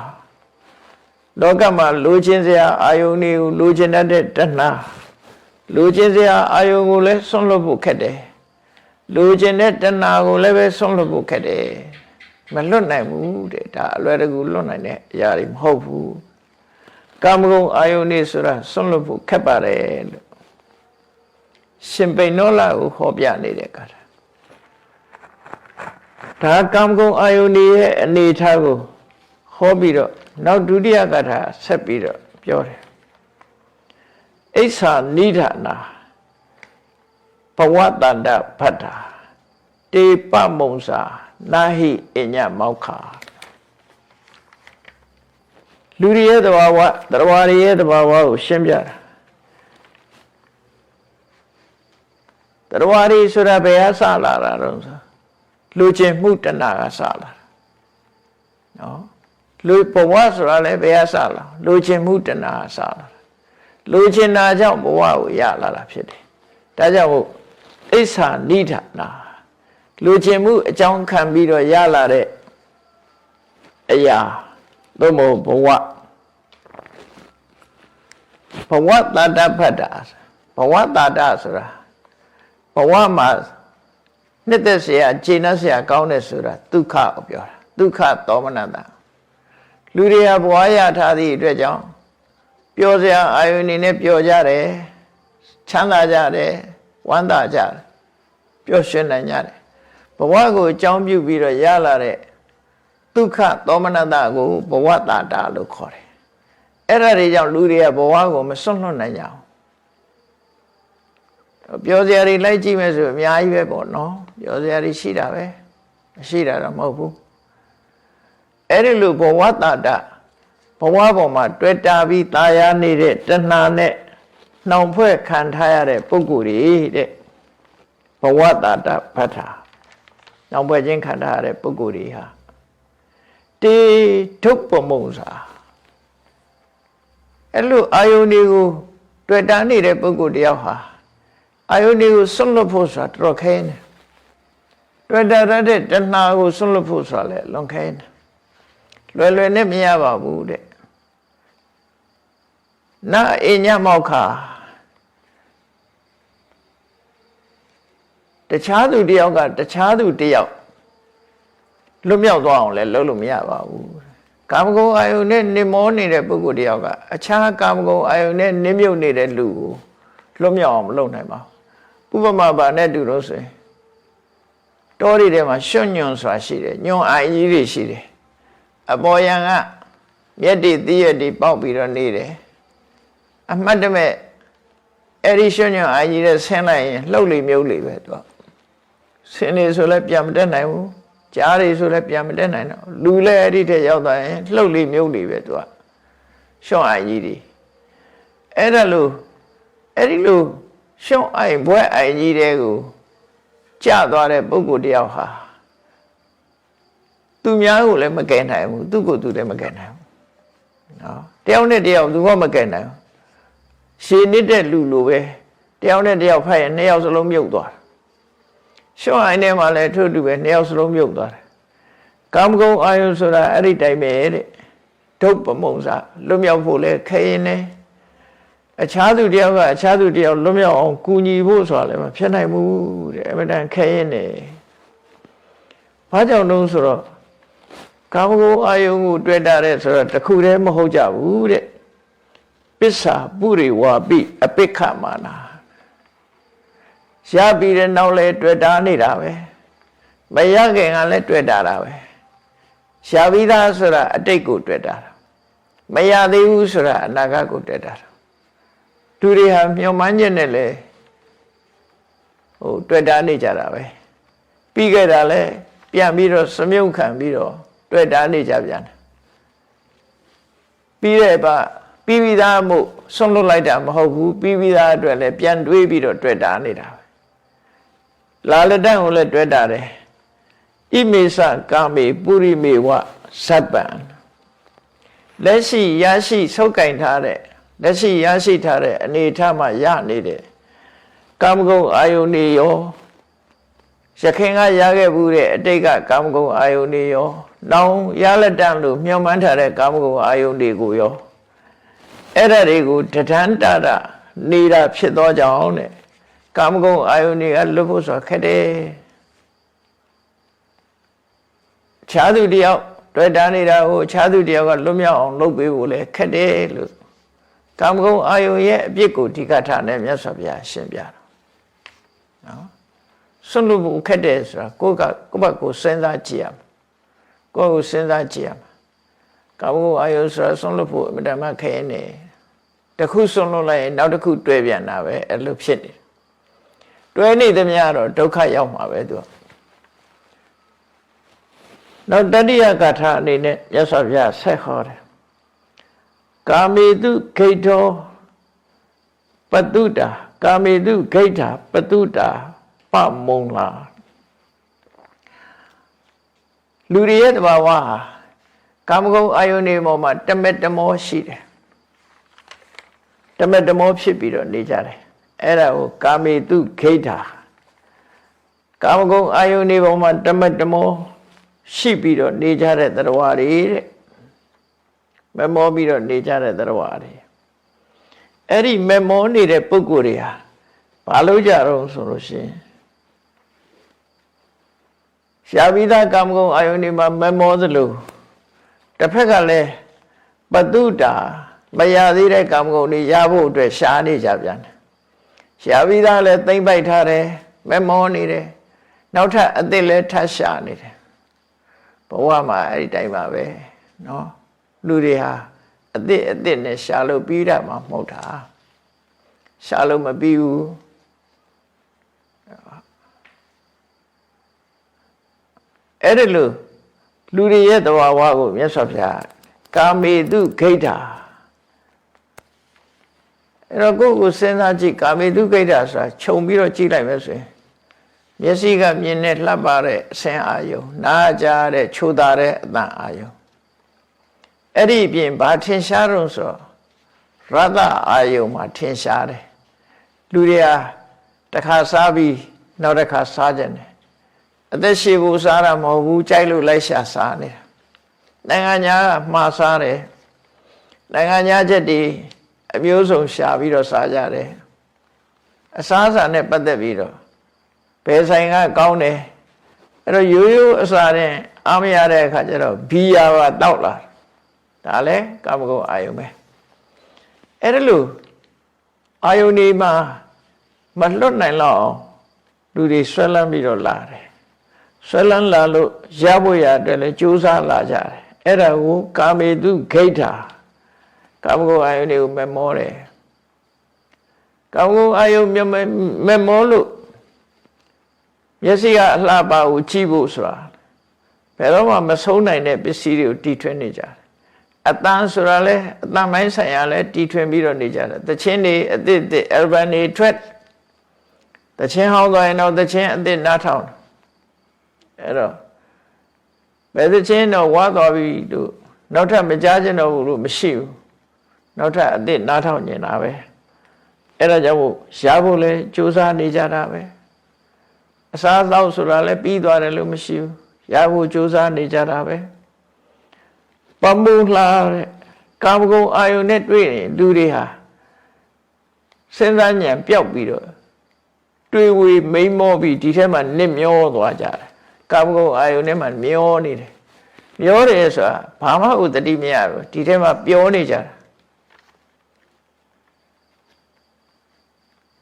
လောကမှာလိုချင်စရာအာယုန်တွေကိုလိုချင်တတ်တဲ့တဏှာလိုချင်စရာအာယုန်ကိုလည်းဆွန့်လွတ်ဖို့ခက်တယ်လိုချင်တဲ့တဏှာကိုလည်းပဲဆွန့်လွတ်ဖို့ခက်တယ်မလွတ်နိုင်ဘူးတဲ့ဒါအလွယ်တကူလွတ်နိုင်တဲ့အရာတွေမဟုတ်ဘူးကာမဂုဏ်အာယုန်တွေဆိုတာဆွန့်လွတ်ဖို့ခက်ပါတယ်လို့ရှင်ပိဏောလကိုဟောပြနေတဲ့ကာထာဒါကာမဂုဏ်အာယုန်ရဲ့အနေအထားကိုဟောပြီးတော့နောက်ဒုတိယကထာဆက်ပြီးတော့ပြောတယ်အိဋ္ဌာနိဒာနာဘဝတန္တဖတ်တာ တေပမုံစာနာဟိအညမောက္ခလူတွေရဲ့သဘာဝတရားတွေရဲ့သဘာဝကိုရှင်းပြတာတရားတွေဆိုတာဘယ်ကစလာတာတော့ဆိုလူချင်းမှုတဏှာကစလာတာနော်လူဘဝဆိုတာလည်းဘယ်ကစလာလူချင်းမှုတဏှာကစလာတာလူချင်းတာကြောင့်ဘဝကိုရလာတာဖြစ်တယ်ဒါကြောင့်အိစ္ဆာနိဒာနာလူချင်းမှုအကြောင်းခံပြီးတော့ရလာတဲ့အရာသို့မဟုတ်ဘဝတာတဖတ်တာဘဝတာတဆိုတာဘဝမှာနှစ်သက်เสียခြေနှက်เสียကောင်းတယ်ဆိုတာဒုက္ခကိုပြောတာဒုက္ခသောမနတလူတွေဟာဘဝရထားသည့်အတွက်ကြောင့်ပျော်စရာအာယုန်နေနဲ့ပျော်ကြတယ်ချမ်းသာကြတယ်ဝမ်းသာကြတယ်ပျော်ရွှင်နိုင်ကြတယ်ဘဝကိုအကြောင်းပြုပြီးတော့ရလာတဲ့ဒုက္ခသောမနတကိုဘဝတာတလို့ခေါ်တယ်အဲ့ဒါတွေကြောင့်လူတွေကဘဝကိုမစွန့်လွတ်နိုင်ကြဘူးပြောစရာတွေလိုက်ကြည့်မယ်ဆိုအများကြီးပဲပေါ့နော်ပြောစရာတွေရှိတာပဲမရှိတာတော့မဟုတ်ဘူးအဲ့ဒီလိုဘဝတာတဘဝပေါ်မှာတွေ့တာပြီးตายာနေတဲ့တဏှာနဲ့နှောင်ဖွဲ့ခံထားရတဲ့ပုဂ္ဂိုလ်တွေတဲ့ဘဝတာတဖတ်တာနှောင်ဖွဲ့ခြင်းခံထားရတဲ့ပုဂ္ဂိုလ်တွေဟာတေထုပ္ပမုံစာအဲ့လိုအာယုန်တွေကိုတွေ့တာနေတဲ့ပုဂ္ဂိုလ်တယောက်ဟာအာယုန်တွေကိုဆွတ်လွတ်ဖို့ဆိုတာတော်ခဲနေတွေ့တာရတဲ့တဏှာကိုဆွတ်လွတ်ဖို့ဆိုတာလည်းလွန်ခဲနေလွယ်လွယ်နဲ့မရပါဘူးတဲ့နာအညမောက္ခတခြားသူတယောက်ကတခြားသူတယောက်လွတ်မြောက်သွားအောင်လည်းလုပ်လို့မရပါဘူးကာမဂုဏ်အာယုန်နဲ့နေမောနေတဲ့ပုဂ္ဂိုလ်တယောက်ကအခြားကာမဂုဏ်အာယုန်နဲ့နင်းမြုပ်နေတဲ့လူကိုလွတ်မြောက်အောင်မလုပ်နိုင်ပါဘူးဥပမာပါနဲ့တူလို့ဆိုရင်တောတွေထဲမှာရွှွညွန်ဆိုတာရှိတယ်ညွန်အိုင်ကြီးတွေရှိတယ်အပေါ်ယံကမျက်တိသီးရက်တွေပေါက်ပြီးတော့နေတယ်အမှတ်တမဲ့အဲ့ဒီရွှွညွန်အိုင်ကြီးနဲ့ဆင်းလိုက်ရင်လှုပ်လေမြုပ်လေပဲသူကဆင်းနေဆိုလည်းပြန်မတက်နိုင်ဘူးကြားတွေဆိုလည်းပြန်မတက်နိုင်တော့လူလည်းအဲ့ဒီထက်ရောက်သွားရင်လှုပ်လေမြုပ်လေပဲသူကရွှွန်အိုင်ကြီးတွေအဲ့ဒါလို့အဲ့ဒီလိုရွှွန်အိုင်ဘွဲအိုင်ကြီးတွေကိုကျသွားတဲ့ပုဂ္ဂိုလ်တယောက်ဟာသူများကိုလည်းမကယ်နိုင်ဘူးသူ့ကိုယ်သူလည်းမကယ်နိုင်ဘူးနော်တယောက်နဲ့တယောက်သူကမကယ်နိုင်ဘူးရှည်နေတဲ့လူလိုပဲတယောက်နဲ့တယောက်ဖတ်ရင်နှစ်ယောက်စလုံးမြုပ်သွားတယ်ရွှွန်အိုင်ထဲမှာလည်းထို့တူပဲနှစ်ယောက်စလုံးမြုပ်သွားတယ်ကာမဂုဏ်အာယုန်ဆိုတာအဲ့ဒီတိုင်းပဲတဲ့ဒုပ္ပမုံစာလွတ်မြောက်ဖို့လဲခဲရင်နဲ့အခြားသူတယောက်ကအခြားသူတယောက်လွတ်မြောက်အောင်ကူညီဖို့ဆိုတာလည်းမဖြစ်နိုင်ဘူးတဲ့အမှန်တန်ခဲရင်နဲ့ဘာကြောင့်လို့ဆိုတော့ကာမဂုဏ်အာယုန်ကိုတွေ့တာတဲ့ဆိုတော့တခုတည်းမဟုတ်ကြဘူးတဲ့ပစ္စာပုရိဝါပိအပိက္ခမာနာရပြီးတဲ့နောက်လဲတွေ့တာနေတာပဲမရခင်ကလည်းတွေ့တာပဲရှားပြီးသားဆိုတာအတိတ်ကိုတွေ့တာမရသေးဘူးဆိုတာအနာဂတ်ကိုတွေ့တာသူတွေဟာမျှော်မှန်းချက်နဲ့လေတွေ့တာနေကြတာပဲပြီးခဲ့တာလဲပြန်ပြီးတော့စမြုပ်ခံပြီးတော့တွေ့တာနေကြပြန်တယ်ပြီးတဲ့ပါပြီးပြီးသားမှုဆုံးလွတ်လိုက်တာမဟုတ်ဘူးပြီးပြီးသားအတွက်လည်းပြန်တွေးပြီးတော့တွေ့တာနေတာပဲလာလက်တန်းကိုလည်းတွေ့တာတယ်ဣမေသကာမေပုရိမေဝဇပ္ပံလက်ရှိရရှိဆုပ်ကင်ထားတဲ့လက်ရှိရရှိထားတဲ့အနေအထားမှာရနေတဲ့ကာမဂုဏ်အာယုန်တွေရောရခင်ကရခဲ့ဘူးတဲ့အတိတ်ကကာမဂုဏ်အာယုန်တွေရောနောင်ရလက်တန်းလို့မျှော်မှန်းထားတဲ့ကာမဂုဏ်အာယုန်တွေကိုရောအဲ့ဒါတွေကိုတထန်တတာနေတာဖြစ်သောကြောင့်တဲ့ကာမဂုဏ်အာယုန်တွေကလွတ်ဖို့ဆိုခက်တယ်ခြားသူတယောက်တွေ့တာနေတာကိုခြားသူတယောက်ကလွတ်မြောက်အောင်လုပ်ပေးဖို့လဲခက်တယ်လို့ကာမဂုဏ်အာယုန်ရဲ့အပြစ်ကိုဒီကထာနဲ့မြတ်စွာဘုရားရှင်းပြတာနော်ဆွလို့ဖို့ခက်တယ်ဆိုတာကိုယ့်ဘက်ကိုစဉ်းစားကြည့်ရမယ်ကိုယ့်ကိုစဉ်းစားကြည့်ရမယ်ကာမဂုဏ်အာယုန်ဆိုတာဆွလို့ဖို့အမှန်တမ်းခဲနေတခုဆွလို့လိုက်ရင်နောက်တစ်ခုတွဲပြန်တာပဲအဲ့လိုဖြစ်နေတွဲနေသမျှတော့ဒုက္ခရောက်မှာပဲသူက နောက်တတိယဂါထာအနေနဲ့မြတ်စွာဘုရားဆက်ဟောတယ်ကာမေတုဂိဋ္ဌောပတုတာကာမေတုဂိဋ္ဌာပတုတာပမုံလာလူတွေရဲ့တဘာဝဟာကာမဂုဏ်အာယုန်တွေပေါ်မှာတမက်တမောရှိတယ်တမက်တမောဖြစ်ပြီးတော့နေကြတယ်အဲ့ဒါကိုကာမေတုဂိဋ္ဌာကာမဂုဏ်အာယုန်တွေပေါ်မှာတမက်တမောရှိပြီးတော့နေကြတဲ့သတ္တဝါတွေတဲ့မမောပြီးတော့နေကြတဲ့သတ္တဝါတွေအဲ့ဒီမမောနေတဲ့ပုဂ္ဂိုလ်တွေဟာဘာလို့ကြတော့ဆိုလို့ရှိရင်ရှားပြီးသားကာမဂုဏ်အာယုန်တွေမှာမမောသလိုတစ်ဖက်ကလည်းပတုတာမရသေးတဲ့ကာမဂုဏ်တွေရဖို့အတွက်ရှားနေကြပြန်တယ်ရှားပြီးသားလည်းသိမ့်ပိုက်ထားတယ်မမောနေတယ်နောက်ထပ်အသစ်လည်းထပ်ရှားနေတယ်ဘဝမှာအဲ့ဒီတိုင်းပါပဲเนาะလူတွေဟာအသစ်နဲ့ရှားလို့ပြီးတာမှမဟုတ်တာရှားလို့မပြီးဘူးအဲ့ဒါလို့လူတွေရဲ့သဘာဝကိုမြတ်စွာဘုရားကာမေတုဂိဋ္ဌာအဲ့တော့ကိုယ့်ကိုစဉ်းစားကြည့်ကာမေတုဂိဋ္ဌာဆိုတာခြုံပြီးတော့ကြည့်လိုက်မယ်ဆိုရင်မျက်စိကမြင်တဲ့လှပတဲ့အဆင်းအာယုံနားကြားတဲ့ချိုသာတဲ့အသံအာယုံအဲ့ဒီအပြင်ဘာထင်ရှားတော့ဆိုရတ္တအာယုံမှာထင်ရှားတယ်လူတွေဟာတစ်ခါစားပြီးနောက်တစ်ခါစားကြတယ်အသက်ရှည်ဖို့စားတာမဟုတ်ဘူးကြိုက်လို့လိုက်ရှာစားနေတာနိုင်ငံညာကမှားစားတယ်နိုင်ငံညာချက်တွေအမျိုးစုံရှာပြီးတော့စားကြတယ်အစားအစာနဲ့ပတ်သက်ပြီးတော့ဘယ်ဆိုင်ကကောင်းတယ်အဲ့တော့ရိုးရိုးအစာနဲ့အားမရတဲ့အခါကျတော့ဘီယာပါတောက်လာဒါလည်းကာမဂုဏ်အာယုံပဲအဲ့ဒါလို့အာယုန်ဒီမှာမလွတ်နိုင်တော့လူတွေဆွဲလန်းပြီးတော့လာတယ်ဆွဲလန်းလာလို့ရဖို့ရအတွက်လည်းကြိုးစားလာကြတယ်အဲ့ဒါကိုကာမေတုဂိဋ္ဌာကာမဂုဏ်အာယုန်တွေကိုမမောတယ်ကာမဂုဏ်အာယုန်မမောလို့မျက်စိကအလှပကိုကြည့်ဖို့ဆိုတာဘယ်တော့မှမဆုံးနိုင်တဲ့ပစ္စည်းတွေကိုတီထွင်နေကြတယ်အတန်ဆိုတာလဲအတန်ပိုင်းဆိုင်ရာလဲတီထွင်ပြီးတော့နေကြတယ်တခြင်းတွေအသစ်အယ်ဘန်တွေထွက်တခြင်းဟောင်းသွားရင်တော့တခြင်းအသစ်နားထောင်အဲ့တော့ဘယ်တခြင်းတော့ဝါသွားပြီလို့နောက်ထပ်မကြားချင်တော့ဘူးလို့မရှိဘူးနောက်ထပ်အသစ်နားထောင်နေတာပဲအဲ့ဒါကြောင့်ရဖို့လဲကြိုးစားနေကြတာပဲအစားအသောက်ဆိုတာလဲပြီးသွားတယ်လို့မရှိဘူးရဖို့ကြိုးစားနေကြတာပဲပမုလှတဲ့ကာမဂုဏ်အာယုန်နဲ့တွေ့ရင်လူတွေဟာစဉ်းစားဉာဏ်ပျောက်ပြီးတော့တွေးဝေမိန်မောပြီးဒီထဲမှာနစ်မျောသွားကြတယ်ကာမဂုဏ်အာယုန်ထဲမှာမျောနေတယ်မျောတယ်ဆိုတာဘာမှဥတတိမရဘူးဒီထဲမှာပျော်နေကြတာ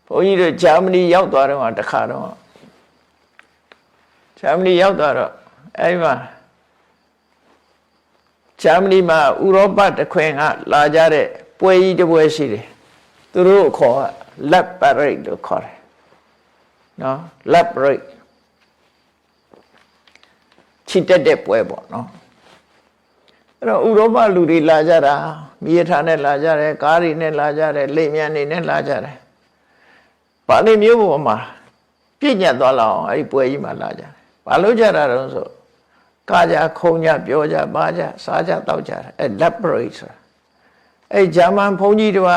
ဘုန်းကြီးတို့ဂျာမနီရောက်သွားတော့တခါတော့ဂျာမနီရောက်သွားတော့အဲဒီမှာဂျာမနီမှာဥရောပတခွင်ကလာကြတဲ့ပွဲကြီးတစ်ပွဲရှိတယ်သူတို့ခေါ်က lab parade လို့ခေါ်တယ်နော် lab parade ချစ်တဲ့ပွဲပေါ့နော်အဲ့တော့ဥရောပလူတွေလာကြတာမြေထားနဲ့လာကြတယ်ကားတွေနဲ့လာကြတယ်လိမ်မြန်တွေနဲ့လာကြတယ်ဘာလို့မျိုးပေါ်မှာပြည့်ညတ်သွားလောက်အောင်အဲ့ဒီပွဲကြီးမှာလာကြတယ်ဘာလို့ကြတာတော့ဆိုကာကြခုံကြပြောကြပါကြစားကြတောက်ကြတယ်အဲ့ laboratory ဆိုတာအဲ့ဂျာမန်ဘုန်းကြီးတွေ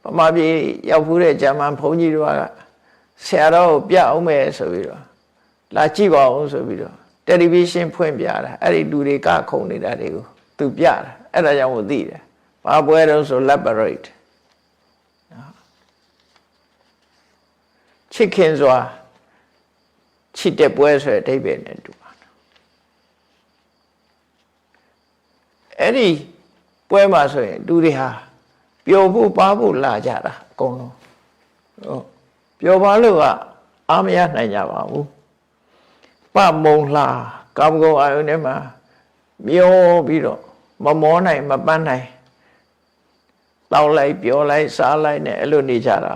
ကဗမာပြည်ရောက်ဖူးတဲ့ဂျာမန်ဘုန်းကြီးတွေကဆရာတော်ကိုပြအောင်မယ်ဆိုပြီးတော့လာကြည့်ပါအောင်ဆိုပြီးတော့တယ်လီဗီရှင်းဖွင့်ပြတာအဲ့ဒီလူတွေကခုံနေတာတွေကိုသူပြတာအဲ့ဒါကြောင့်ကိုသိတယ်ဘာပွဲတော့ဆို laboratory ချစ်ခင်စွာချစ်တဲ့ပွဲဆိုတဲ့အဓိပ္ပာယ်နဲ့တူအဲ့ဒီပွဲမှာဆိုရင်လူတွေဟာပျော်ဖို့ပါဖို့လာကြတာအကုန်လုံးပျော်ပါလို့ကအားမရနိုင်ကြပါဘူးပမုံလှကာမဂုဏ်အာယုန်ထဲမှာမျောပြီးတော့မမောနိုင်မပန်းနိုင်တောက်လိုက်ပျော်လိုက်စားလိုက်နဲ့အဲ့လိုနေကြတာ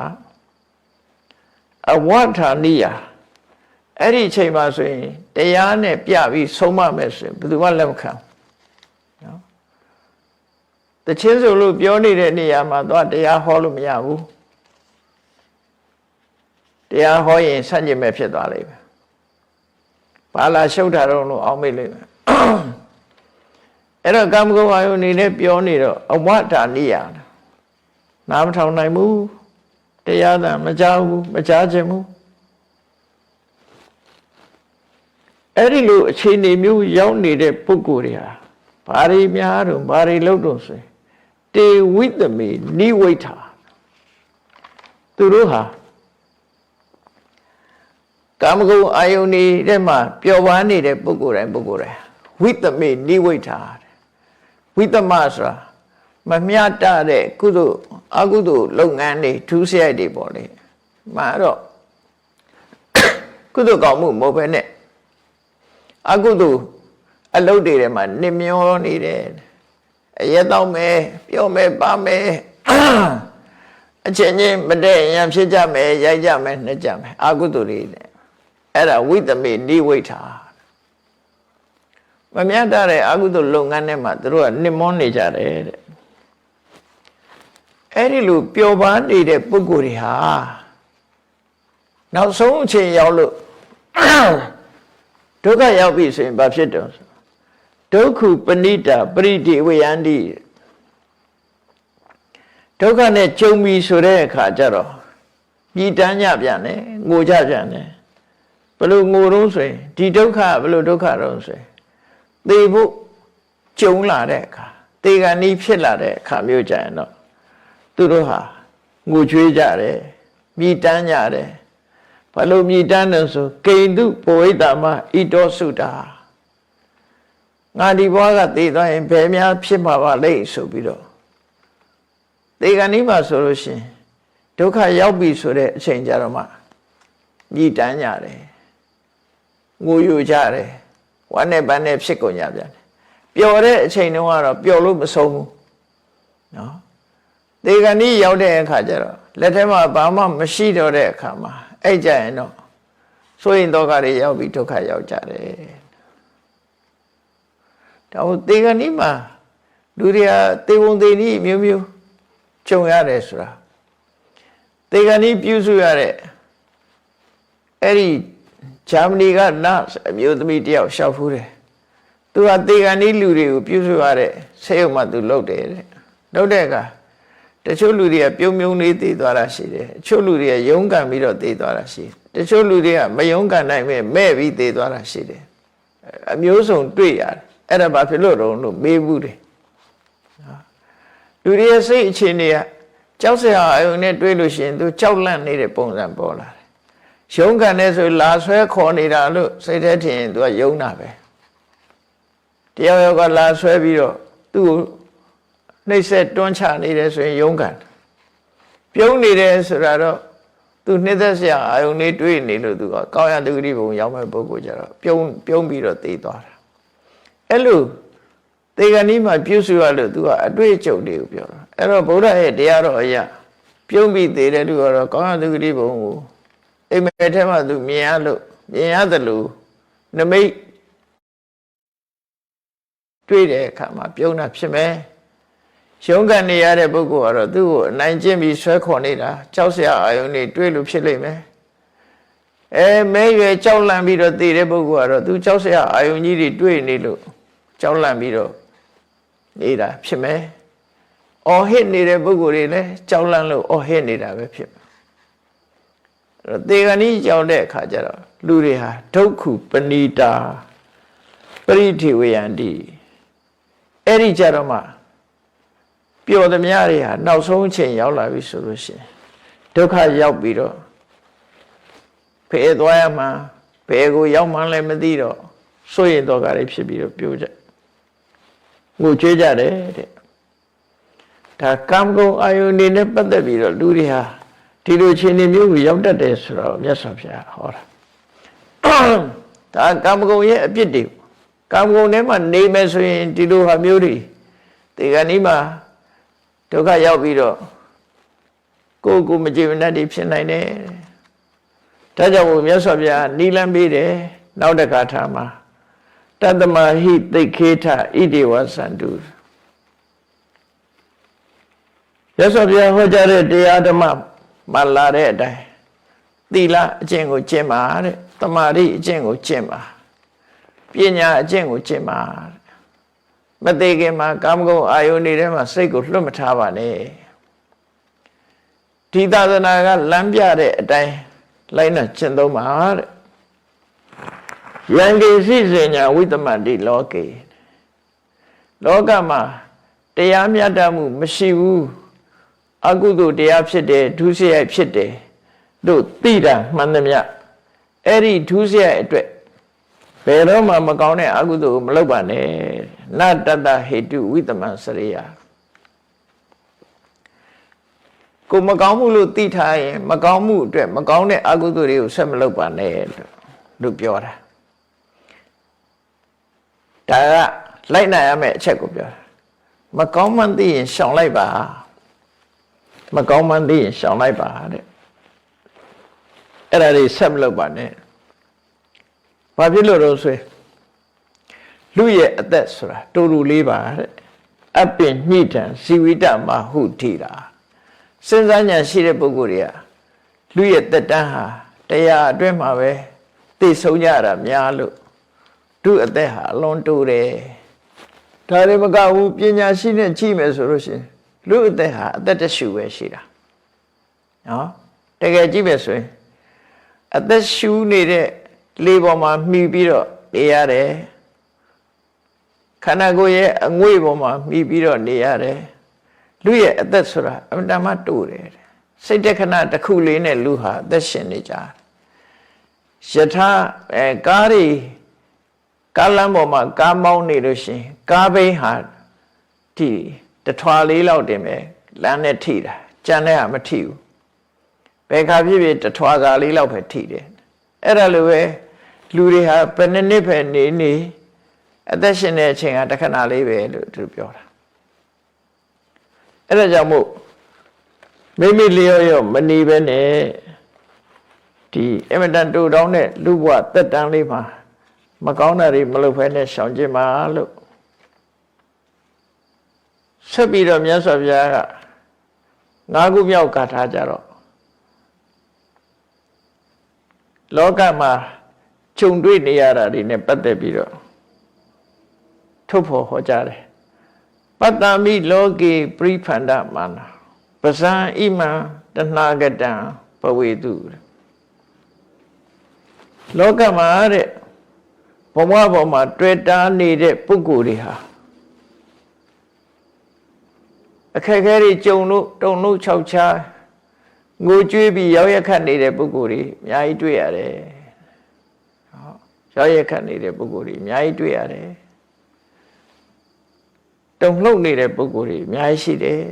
အဝဋ္ဌာနိယ အဲ့ဒီအချိန်မှာဆိုရင်တရားနဲ့ပြပြီးဆုံးမမယ်ဆိုရင်ဘယ်သူမှလက်မခံနော်တချင်းဆိုလို့ပြောနေတဲ့နေရာမှာတော့တရားဟောလို့မရဘူးတရားဟောရင်ဆန့်ကျင်မဲ့ဖြစ်သွားလိမ့်မယ်ဘာလာရှုပ်တာတော့လို့အောင်းမိလိမ့်မယ်အဲ့တော့ကာမဂုဏ်အာယုန်နေနဲ့ပြောနေတော့အဝတ္တနိယနားမထောင်နိုင်ဘူးတရားသာမကြားဘူးမကြားခြင်းဘူးအဲ့ဒီလိုအခြေအနေမျိုးရောက်နေတဲ့ပုဂ္ဂိုလ်တွေဟာဘာတွေများတော့ဘာတွေလုပ်တော့ဆိုရင်တေဝိတမေနိဝိဋ္ဌာသူတို့ဟာကာမဂုဏ်အာယုန်တွေမှာပျော်ပါနေတဲ့ပုဂ္ဂိုလ်တိုင်းဝိတမေနိဝိဋ္ဌာဝိတမဆိုတာမမျှတတဲ့ကုသိုလ်အကုသိုလ်လုပ်ငန်းတွေထူးဆဲတွေပေါ့လေမှာတော့ကုသိုလ်ကောင်းမှုမဟုတ်ဘဲနဲ့အကုသိုလ်အလုပ်တွေထဲမှာနှမျောနေတယ်အရက်တော့မယ်ပြောမယ်ပါမယ်အချင်းချင်းမတည့်ရန်ဖြစ်ကြမယ်ရိုက်ကြမယ်နှက်ကြမယ်အကုသိုလ်တွေအဲ့ဒါဝိတမေနိဝိဋ္ဌာမမြတ်တဲ့အကုသိုလ်လုပ်ငန်းထဲမှာသူတို့ကနှမောနေကြတယ်တဲ့အဲ့ဒီလိုပျော်ပါနေတဲ့ပုဂ္ဂိုလ်တွေဟာနောက်ဆုံးအချိန်ရောက်လို့ဒုက္ခရောက်ပြီဆိုရင်ဘာဖြစ်တော့ဒုက္ခပဏိတာပရိတိဝေယန္တိဒုက္ခနဲ့ကြုံပြီဆိုတဲ့အခါကျတော့ပြည်တန်းကြပြန်တယ်ငိုကြပြန်တယ်ဘယ်လိုငိုတော့ဆိုရင်ဒီဒုက္ခဘယ်လိုဒုက္ခတော့ဆိုရင်သေဖို့ကြုံလာတဲ့အခါသေကံဤဖြစ်လာတဲ့အခါမျိုးကြရင်တော့သူတို့ဟာငိုကြွေးကြတယ်ပြည်တန်းကြတယ်ဘာလို့မြည်တမ်းတယ်ဆိုကိန္တုပဝိတ္တမဣတောစုတာငါဒီဘဝကသိသွားရင်ဘယ်များဖြစ်မှာပါလဲဆိုပြီးတော့သေကံဤမှာဆိုလို့ရှိရင်ဒုက္ခရောက်ပြီဆိုတဲ့အချိန်ကြတော့မှမြည်တမ်းကြတယ်ငိုယိုကြတယ်ဝမ်းနဲ့ပန်းနဲ့ဖြစ်ကုန်ကြပြန်တယ်ပျော်တဲ့အချိန်တုန်းကတော့ပျော်လို့မဆုံးဘူးနော်သေကံဤရောက်တဲ့အခါကျတော့လက်ထဲမှာဘာမှမရှိတော့တဲ့အခါမှာအဲ့ကြရင်တော့ဆိုရင်ဒုက္ခတွေရောက်ပြီးဒုက္ခရောက်ကြတယ်ဒါဟုတ်သေကံဤမှာလူတွေကသေဝံသေနည်းမျိုးမျိုးကြုံရတယ်ဆိုတာသေကံဤပြုစုရတဲ့အဲ့ဒီဂျာမနီကနတ်အမျိုးသမီးတယောက်ရှောက်ဖူးတယ်သူကသေကံဤလူတွေကိုပြုစုရတဲ့ဆေးရုံမှာသူလုပ်တယ်တဲ့လုပ်တဲ့အခါတချို့လူတွေကပြုံးနေတည်သွားတာရှိတယ်တချို့လူတွေကယုံကံပြီးတော့တည်သွားတာရှိတယ်တချို့လူတွေကမယုံကံနိုင်မဲ့ပြီးတည်သွားတာရှိတယ်အမျိုးစုံတွေ့ရတယ်အဲ့ဒါဘာဖြစ်လို့တော့လို့မေးဘူးတယ်လူတွေရဲ့စိတ်အခြေအနေကကြောက်စရာအယုံနဲ့တွေ့လို့ရှိရင်သူကြောက်လန့်နေတဲ့ပုံစံပေါ်လာတယ်ယုံကံနဲ့ဆိုလာဆွဲခေါ်နေတာလို့စိတ်ထဲထင်ရင်သူကယုံတာပဲတယောက်ယောက်ကလာဆွဲပြီးတော့သူ့ကိုနှိမ့်ဆက်တွန်းချနေတယ်ဆိုရင်ယုံကံပြုံးနေတယ်ဆိုတာတော့သူနှိမ့်သက်စရာအာယုန်လေးတွေးနေလို့သူကကောင်းရတုတိဘုံရောက်မဲ့ပုဂ္ဂိုလ်ကြတော့ပြုံးပြီးတော့သိသွားတာအဲ့လိုသေကံဤမှာပြုစုရလို့သူကအတွေ့အကြုံတွေကိုပြောတာအဲ့တော့ဗုဒ္ဓရဲ့တရားတော်အရာပြုံးပြီးသေးတယ်သူကတော့ကောင်းရတုတိဘုံကိုအိမ်မက်ထဲမှာသူမြင်ရတယ်လို့နမိတ်တွေ့တဲ့အခါမှာပြုံးတာဖြစ်မယ်ရှုံးကန်နေရတဲ့ပုဂ္ဂိုလ်ကတော့သူ့ကိုအနိုင်ကျင့်ပြီးဆွဲခေါ်နေတာကြောက်စရာအာယုန်တွေတွေးလို့ဖြစ်လိမ့်မယ်မဲရွယ်ကြောက်လန့်ပြီးတော့သိတဲ့ပုဂ္ဂိုလ်ကတော့သူကြောက်စရာအာယုန်ကြီးတွေတွေးနေလို့ကြောက်လန့်ပြီးတော့နေတာဖြစ်မယ်အော်ဟစ်နေတဲ့ပုဂ္ဂိုလ်တွေလည်းကြောက်လန့်လို့အော်ဟစ်နေတာပဲဖြစ်မယ်အဲ့တော့သေကံဤကြောက်တဲ့အခါကျတော့လူတွေဟာဒုက္ခပဏိတာပရိထိဝေယန္တိအဲ့ဒီကြတော့မှပျော်သမျှတွေဟာနောက်ဆုံးအချိန်ရောက်လာပြီဆိုလို့ရှိရင်ဒုက္ခရောက်ပြီးတော့ဖယ်သွားရမှဘယ်ကိုရောက်မှလည်းမသိတော့စိုးရင်တော့ကလေးဖြစ်ပြီးတော့ပြိုးကြငိုကြွေးကြတယ်တဲ့ဒါကံကုန်အာယုန်နေနဲ့ပတ်သက်ပြီးတော့လူတွေဟာဒီလိုခြေနေမျိုးကိုရောက်တတ်တယ်ဆိုတော့မြတ်စွာဘုရားဟောတာဒါကံကုန်ရဲ့အပြစ်တွေကံကုန်ထဲမှာနေမယ်ဆိုရင်ဒီလိုဟာမျိုးတွေဒီကနေ့မှာဒုက္ခရောက်ပြီးတော့ကိုယ်မကြည်မတတ်တွေဖြစ်နိုင်တယ် ဒါကြောင့်မြတ်စွာဘုရားနိလန်းပေးတယ်နောက်တစ်ခါထားမှာတတ္တမဟိသိခေထဣတိဝသန္တုမြတ်စွာဘုရားဟောကြားတဲ့တရားဓမ္မမှာလာတဲ့အတိုင်းသီလအကျင့်ကိုကျင့်ပါတဲ့သမာဓိအကျင့်ကိုကျင့်ပါပညာအကျင့်ကိုကျင့်ပါမသေးခင်မှာကာမဂုဏ်အာယုန်တွေထဲမှာစိတ်ကိုလွတ်မထားပါနဲ့ဒီသာသနာကလမ်းပြတဲ့အတိုင်းလိုက်နာကျင့်သုံးပါတဲ့ယံကိစိစေညာဝိတ္တမတိလောကေလောကမှာတရားမြတ်တမှုမရှိဘူးအကုသိုလ်တရားဖြစ်တယ်ဒုစရိုက်ဖြစ်တယ်တို့သိတာမှန်သမျှအဲ့ဒီဒုစရိုက်အတွက်ဘယ်တော့မှမကောင်းတဲ့အကုသိုလ်ကိုမလုပ်ပါနဲ့နတတ္တဟေတုဝိတ္တမစရိယကိုမကောင်းမှုလို့သိထားရင်မကောင်းမှုအတွက်မကောင်းတဲ့အကုသိုလ်တွေကိုဆက်မလုပ်ပါနဲ့လို့ပြောတာဒါကလိုက်နိုင်ရမယ့်အချက်ကိုပြောတာမကောင်းမှန်းသိရင်ရှောင်လိုက်ပါမကောင်းမှန်းသိရင်ရှောင်လိုက်ပါတဲ့အဲ့ဒါတွေဆက်မလုပ်ပါနဲ့ဘာဖြစ်လို့တော့ဆိုလူရဲ့အသက်ဆိုတာတူတူလေးပါတဲ့အပင်ညှိတံဇီဝိတမဟုထိတာစဉ်းစားဉာဏ်ရှိတဲ့ပုဂ္ဂိုလ်တွေကလူရဲ့သက်တမ်းဟာတရားအတွင်းမှာပဲသိဆုံးကြတာများလို့သူ့အသက်ဟာအလွန်တူတယ်ဒါတွေမကဘူးပညာရှိနဲ့ကြည့်မယ်ဆိုလို့ရှိရင်လူအသက်ဟာအသက်တရှူပဲရှိတာနော်တကယ်ကြည့်မယ်ဆိုရင်အသက်ရှူနေတဲ့လေပေါ်မှာမှီပြီးတော့နေရတယ်ခန္ဓာကိုယ်ရဲ့အငွေ့ပေါ်မှာမှီပြီးတော့နေရတယ်လူရဲ့အသက်ဆိုတာအမှန်တမ်းတိုးတယ်စိတ်တခဏတစ်ခုလေးနဲ့လူဟာအသက်ရှင်နေကြယထာကားတွေကားလမ်းပေါ်မှာကားမောင်းနေလို့ရှိရင်ကားဘိန်းဟာဒီတထွာလေးလောက်တင်ပဲလမ်းနဲ့ထိတာကြံတဲ့ဟာမထိဘူးဘယ်ခါဖြစ်ဖြစ်တထွာကားလေးလောက်ပဲထိတယ်အဲ့ဒါလိုပဲလူတွေဟာဘယ်နှစ်ပဲနေအသက်ရှင်တဲ့အချိန်ကတခဏလေးပဲလို့သူပြောတာအဲ့ဒါကြောင့်မို့မိမိလျော့ရော့မနေပဲနဲ့ဒီအမတန်တူတောင်းတဲ့လူဘဝတက်တန်းလေးမှာမကောင်းတာတွေမလုပ်ဖဲနဲ့ရှောင်ကျဉ်ပါလို့ဆက်ပြီးတော့မြတ်စွာဘုရားက၅ခုမြောက်ဂါထာကြတော့လောကမှာခြုံတွေ့နေရတာတွေနဲ့ပတ်သက်ပြီးတော့ထုတ်ဖော်ဟောကြားတယ်ပတ္တမိလောကေပရိဖန္ဒမာနပဇံဣမံတဏဂတံပဝေတုလောကမှာတဲ့ဘဝပေါ်မှာတွေ့တာနေတဲ့ပုဂ္ဂိုလ်တွေဟာအခက်အခဲတွေကြုံလို့တုန်လို့ခြောက်ခြားငိုကြွေးပြီးရောက်ရခတ်နေတဲ့ပုဂ္ဂိုလ်တွေအများကြီးတွေ့ရတယ်ရောက်ရခတ်နေတဲ့ပုဂ္ဂိုလ်တွေအများကြီးတွေ့ရတယ်တုန်လှုပ်နေတဲ့ပုဂ္ဂိုလ်တွေအများကြီးရှိတယ်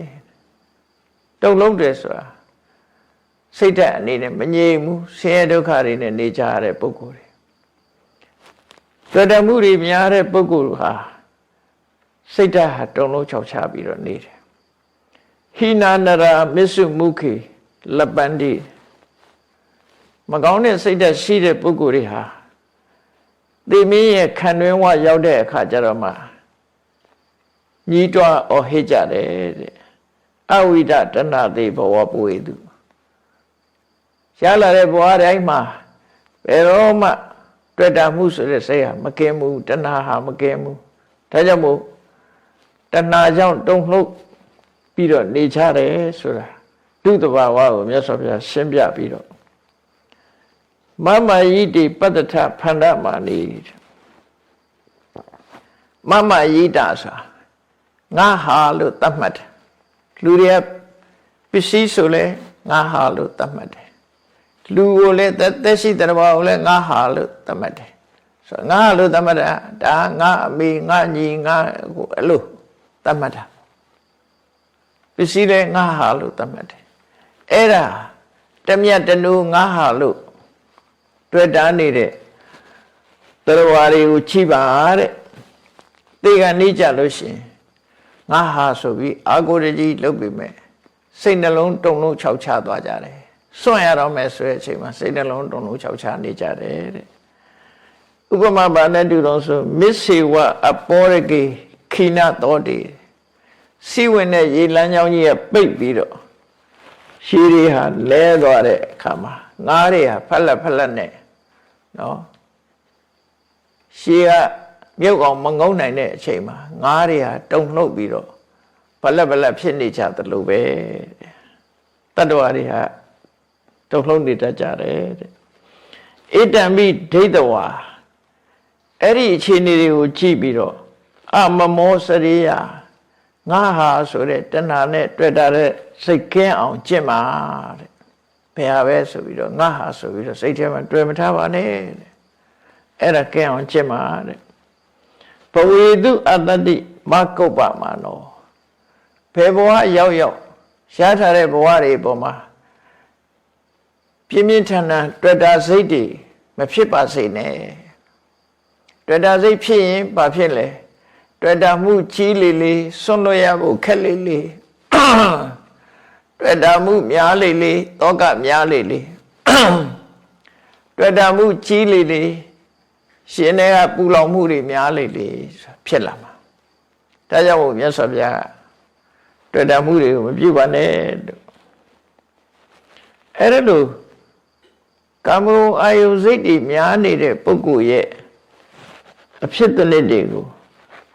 တုန်လှုပ်တယ်ဆိုတာစိတ်ဓာတ်အနေနဲ့မငြိမ်ဘူးဆင်းရဲဒုက္ခတွေနဲ့နေကြရတဲ့ပုဂ္ဂိုလ်တွေတွေ့တမှုတွေများတဲ့ပုဂ္ဂိုလ်ဟာစိတ်ဓာတ်ဟာတုန်လှုပ်ခြောက်ခြားပြီးတော့နေတယ်ဟိနာနရာမစ္စုမုခေလပန္တိမကောင်းတဲ့စိတ်ဓာတ်ရှိတဲ့ပုဂ္ဂိုလ်တွေဟာသေမင်းရဲ့ခံတွင်းဝရောက်တဲ့အခါကျတော့မှညီးတွားဩဟစ်ကြတယ်တဲ့အဝိဒတဏ္ဍတိဘဝပွေသူရှားလာတဲ့ဘဝတိုင်းမှာဘယ်တော့မှတွေ့တာမှုဆိုတဲ့စိတ်ဟာမကင်းဘူးတဏှာဟာမကင်းဘူးဒါကြောင့်မို့တဏှာကြောင့်တုန်လှုပ်ပြီးတော့နေကြတယ်ဆိုတာဒုသဘာဝကိုမြတ်စွာဘုရားရှင်းပြပြီးတော့မမယိတိပတ္တထဖန္ဒမာနိမမယိတာဆိုတာငါဟာလို့သတ်မှတ်တယ်လူတွေကပစ္စည်းဆိုလဲငါဟာလို့သတ်မှတ်တယ်လူကိုလည်းသက်ရှိတဲ့ဘာကိုလည်းငါဟာလို့သတ်မှတ်တယ်ဆိုတော့ငါဟာလို့သတ်မှတ်တာဒါငါအမေငါညီငါကိုအဲ့လိုသတ်မှတ်တာပစ္စည်းလည်းငါဟာလို့သတ်မှတ်တယ်အဲ့ဒါတမြတ်တနူငါဟာလို့တွေ့တာနေတဲ့တရားဝါတွေကိုချိပါတဲ့သိကနေကြလို့ရှိရင်ငါဟာဆိုပြီးအာကိုရကြီးလုပ်ပြီးမဲ့စိတ်နှလုံးတုန်လုံးခြောက်ချသွားကြတယ် စွန့်ရတော့မယ်ဆိုတဲ့အချိန်မှာစိတ်နှလုံးတုန်လို့ခြောက်ခြားနေကြတယ်တဲ့ဥပမာဘာနဲ့တူတော့ဆိုမစ္စေဝအပောရကေခိနတော်တေစီဝင်တဲ့ရေလမ်းကြောင်းကြီးကပိတ်ပြီးတော့ရှည်တွေဟာလဲသွားတဲ့အခါမှာငါးတွေဟာဖက်လက်နဲ့နော်ရှည်ကမြုပ်အောင်မငုံနိုင်တဲ့အချိန်မှာငါးတွေဟာတုန်လှုပ်ပြီးတော့ဖက်ဖြစ်နေကြသလိုပဲတတ္တဝါတွေဟာတုန်လှုပ်နေတတ်ကြတယ်တဲ့ဣတံမိဒိဋ္ဌဝါအဲ့ဒီအခြေအနေတွေကိုကြည့်ပြီးတော့အမမောစရိယငါဟာဆိုတဲ့တဏှာနဲ့တွေ့တာတဲ့စိတ်ကင်းအောင်ကျင့်ပါတဲ့ဘယ်ဟာပဲဆိုပြီးတော့ငါဟာဆိုပြီးတော့စိတ်ထဲမှာတွေ့မထားပါနဲ့တဲ့အဲ့ဒါကင်းအောင်ကျင့်ပါတဲ့ဘဝေတုအတ္တိမကုပ္ပမနောဘယ်ဘဝရောက်ရှားထားတဲ့ဘဝတွေပေါ်မှာပြင်းပြင်းထန်ထန်တွေ့တာစိတ်တွေမဖြစ်ပါစေနဲ့တွေ့တာစိတ်ဖြစ်ရင်ဘာဖြစ်လဲတွေ့တာမှုကြီးလေစွန့်လို့ရဖို့ခက်လေတွေ့တာမှုများလေတောကများလေတွေ့တာမှုကြီးလေရှင်တွေကပူလောင်မှုတွေများလေဖြစ်လာမှာဒါကြောင့်မို့မြတ်စွာဘုရားတွေ့တာမှုတွေကိုမပြုပါနဲ့အဲ့ဒါလို့ကာမဂုဏ်အာယုစိတ်တွေများနေတဲ့ပုဂ္ဂိုလ်ရဲ့အဖြစ်တနည်းတွေကို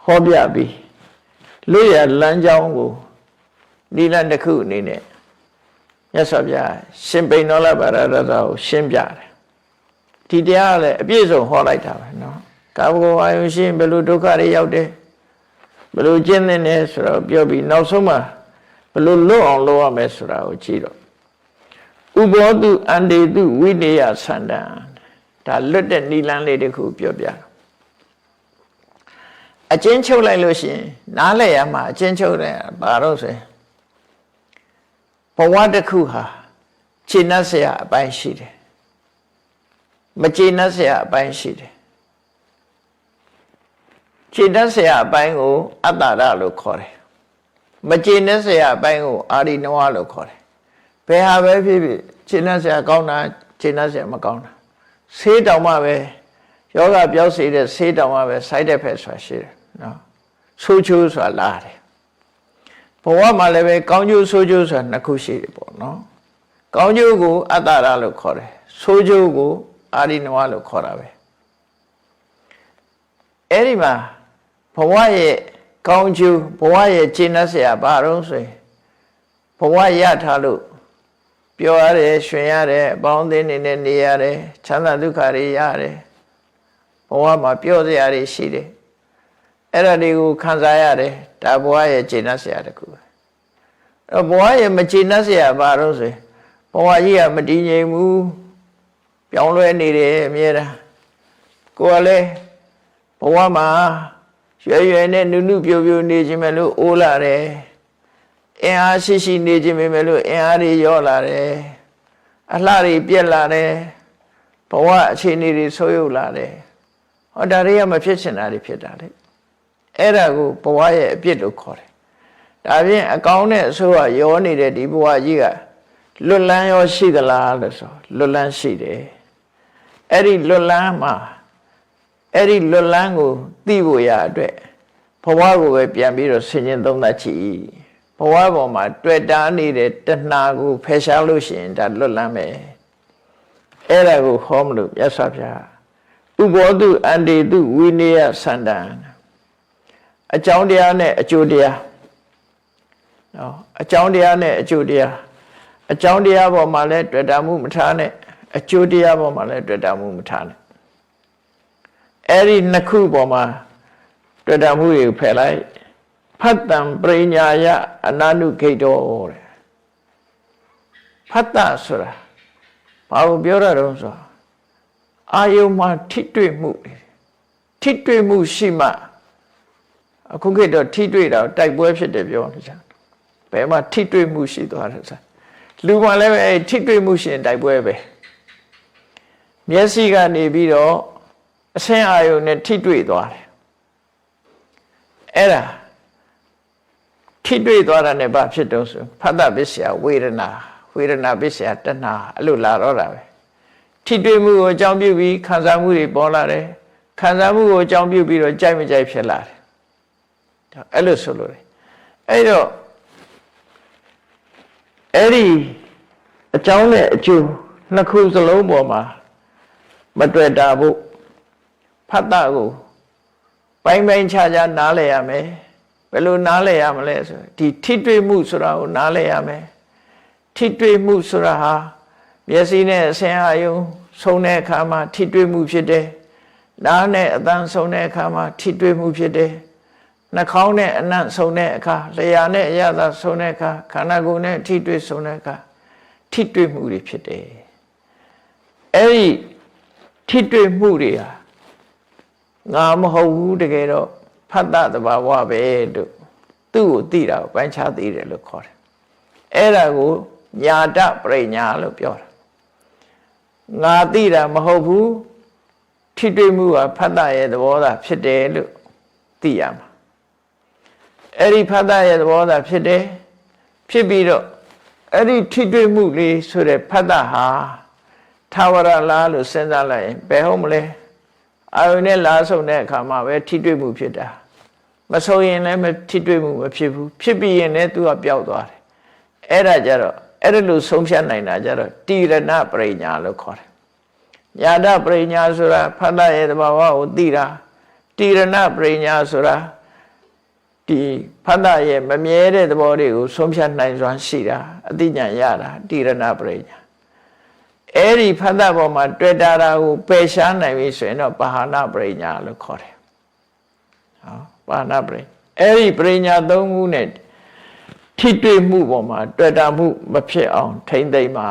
ဟောပြပြီးလွတ်ရလမ်းကြောင်းကိုနိလန်တစ်ခုအနေနဲ့မြတ်စွာဘုရားရှင်ပိဏောလပါရဒတာကိုရှင်းပြတယ်ဒီတရားကလည်းအပြည့်စုံဟောလိုက်တာပဲเนาะကာမဂုဏ်အာယုရှင်းဘယ်လိုဒုက္ခတွေရောက်တယ်ဘယ်လိုကျင့်သင့်တယ်ဆိုတော့ပြောပြီးနောက်ဆုံးမှာဘယ်လိုလွတ်အောင်လုပ်ရမယ်ဆိုတာကိုကြည့်တော့ဥဘောတုအန္တေတုဝိနည်းဆန္ဒံဒါလွတ်တဲ့နိလန်လေးတစ်ခုပြောပြတယ်အကျဉ်းချုပ်လိုက်လို့ရှိရင်နားလည်ရမှာအကျဉ်းချုပ်တယ်ဘာလို့ဆိုရင်ဘဝတစ်ခုဟာခြေနှက်เสียအပိုင်းရှိတယ်မခြေနှက်เสียအပိုင်းရှိတယ်ခြေနှက်เสียအပိုင်းကိုအတ္တရလို့ခေါ်တယ်မခြေနှက်เสียအပိုင်းကိုအာရိနဝလို့ခေါ်တယ်ဘယ်ဟာပဲဖြစ်ဖြစ်ခြေနှက်เสียကောင်းတာခြေနှက်เสียမကောင်းတာဆေးတောင်မှပဲယောဂပြောက်စေတဲ့ဆေးတောင်မှပဲ side effect ဆိုတာရှိတယ်နော်ဆိုးကျိုးဆိုတာလာတယ်ဘဝမှာလည်းပဲကောင်းကျိုးဆိုးကျိုးဆိုတာနှစ်ခုရှိတယ်ပေါ့နော်ကောင်းကျိုးကိုအတ္တရလို့ခေါ်တယ်ဆိုးကျိုးကိုအာရိနဝလို့ခေါ်တာပဲအဲ့ဒီမှာဘဝရဲ့ကောင်းကျိုးဘဝရဲ့ကျင့်တတ်เสียဘာလို့ဆိုရင်ဘဝရထားလို့ပျော်ရတယ်ရွှင်ရတယ်အပေါင်းအသင်းတွေနဲ့နေရတယ်ချမ်းသာဒုက္ခတွေရတယ်ဘဝမှာပျော်စရာတွေရှိတယ်အဲ့ဒါတွေကိုခံစားရတယ်ဒါဘဝရဲ့ကျင့်တတ်เสียတခုပဲအဲ့ဘဝရဲ့မကျင့်တတ်เสียဘာလို့ဆိုရင်ဘဝကြီးကမတည်ငြိမ်ဘူးပြောင်းလဲနေတယ်အမြဲတမ်းကိုယ်ကလည်းဘဝမှာရွယ်နဲ့နုပြိုနေခြင်းပဲလို့အိုးလာတယ်အင်အားရှိနေခြင်းပဲလို့အင်အားတွေရောလာတယ်အလှတွေပြက်လာတယ်ဘဝအခြေအနေတွေဆိုးရုပ်လာတယ်ဟောဒါတွေကမဖြစ်ချင်တာတွေဖြစ်တာလေအဲ့ဒါကိုဘဝရဲ့အပြစ်လို့ခေါ်တယ်ဒါဖြင့်အကောင်းနဲ့အဆိုးကရောနေတဲ့ဒီဘဝကြီးကလွတ်လန်းရောရှိသလားလို့ဆိုလွတ်လန်းရှိတယ်အဲ့ဒီလွတ်လန်းမှာအဲ့ဒီလွတ်လန်းကိုသိဖို့ရအတွက်ဘဝကိုပဲပြန်ပြီးတော့ဆင်ခြင်သုံးသပ်ကြည့်ဘဝပေါ်မှာတွေ့တာနေတဲ့တဏှာကိုဖယ်ရှားလို့ရှိရင်ဒါလွတ်လန်းမယ်အဲ့ဒါကိုဟောမလို့မြတ်စွာဘုရားဥဘောတုအန္တေတုဝိနည်းဆန္ဒံအကြောင်းတရားနဲ့အကျိုးတရားနော်အကြောင်းတရားနဲ့အကျိုးတရားအကြောင်းတရားပေါ်မှာလည်းတွေ့တာမှုမထားနဲ့အကျိုးတရားပေါ်မှာလည်းတွေ့တာမှုမထားနဲ့အဲ့ဒီနှစ်ခုပေါ်မှာတွေ့တာမှုတွေကိုဖယ်လိုက်ဖတ်တံပရိညာယအနာနုဂိတောတဲ့ဖတ်တာဆိုတာဘာကိုပြောရတော့ဆိုအာယုံမှာထိတွေ့မှုရှိမှအခုခေတ်တော့ထိတွေ့တာတိုက်ပွဲဖြစ်တယ်ပြောနေကြဘယ်မှာထိတွေ့မှုရှိသွားတယ်ဆိုလူမှလည်းပဲထိတွေ့မှုရှင်တိုက်ပွဲပဲမျက်စိကနေပြီးတော့အဆင်းအာယုံနဲ့ထိတွေ့သွားတယ်အဲ့ဒါထိတွေ့သွားတာနဲ့ဘာဖြစ်တော့ဆိုဖတ်တာပစ္စယဝေဒနာ ဝေဒနာပစ္စယတဏှာအဲ့လိုလာတော့တာပဲထိတွေ့မှုကိုအကြောင်းပြုပြီးခံစားမှုတွေပေါ်လာတယ်ခံစားမှုကိုအကြောင်းပြုပြီးတော့ကြိုက်မကြိုက်ဖြစ်လာတယ်အဲ့လိုဆိုလို့အဲ့တော့အဲ့ဒီအကြောင်းနဲ့အကျိုးနှစ်ခုစလုံးပေါ်မှာမတွေ့တာဖို့ဖတ်တာကိုပိုင်းပိုင်းခြားခြားနားလည်ရမယ်ဘယ်လိုနားလည်ရမလဲဆိုဒီထိတွေ့မှုဆိုတာကိုနားလည်ရမယ်ထိတွေ့မှုဆိုတာဟာမျက်စိနဲ့အဆင်းအာရုံဆုံးတဲ့အခါမှာထိတွေ့မှုဖြစ်တယ်နားနဲ့အသံဆုံးတဲ့အခါမှာထိတွေ့မှုဖြစ်တယ်နှာခေါင်းနဲ့အနံ့ဆုံးတဲ့အခါလျှာနဲ့အရသာဆုံးတဲ့အခါခန္ဓာကိုယ်နဲ့ထိတွေ့ဆုံးတဲ့အခါထိတွေ့မှုတွေဖြစ်တယ်အဲ့ဒီထိတွေ့မှုတွေဟာငါမဟုတ်ဘူးတကယ်တော့ဖတ်တာတဘာဝပဲလို့သူ့ကိုသိတာကိုပိုင်းခြားသိတယ်လို့ခေါ်တယ်အဲ့ဒါကိုညာတပရိညာလို့ပြောတာငါသိတာမဟုတ်ဘူးထိတွေ့မှုကဖတ်တာရဲ့သဘောသာဖြစ်တယ်လို့သိရမှာအဲ့ဒီဖတ်တာရဲ့သဘောသာဖြစ်တယ်ဖြစ်ပြီးတော့အဲ့ဒီထိတွေ့မှုလေးဆိုတဲ့ဖတ်တာဟာသာဝရလားလို့စဉ်းစားလိုက်ရင်ဘယ်ဟုတ်မလဲအာယုန်နဲ့လားဆုံတဲ့အခါမှာပဲထိတွေ့မှုဖြစ်တာမဆုံရင်လည်းထိတွေ့မှုမဖြစ်ဘူးဖြစ်ပြီးရင်လည်းသူကပျောက်သွားတယ်အဲ့ဒါကြတော့အဲ့ဒါလို့ဆုံးဖြတ်နိုင်တာကြတော့တိရဏပရိညာလို့ခေါ်တယ်ညာတပရိညာဆိုတာဖတ်တာရဲ့သဘာဝကိုသိတာတိရဏပရိညာဆိုတာဒီဖတ်တာရဲ့မမြဲတဲ့သဘောတွေကိုဆုံးဖြတ်နိုင်စွမ်းရှိတာအသိဉာဏ်ရတာတိရဏပရိညာအဲ့ဒီဖတ်တာပေါ်မှာတွေ့တာကိုပယ်ရှားနိုင်ပြီဆိုရင်တော့ပါဟနာပရိညာလို့ခေါ်တယ်ဟောပါဟနာပရိအဲ့ဒီပရိညာ၃ခုနဲ့ထိတွေ့မှုပေါ်မှာတွေ့တာမှုမဖြစ်အောင်ထိမ့်သိမ့်ပါ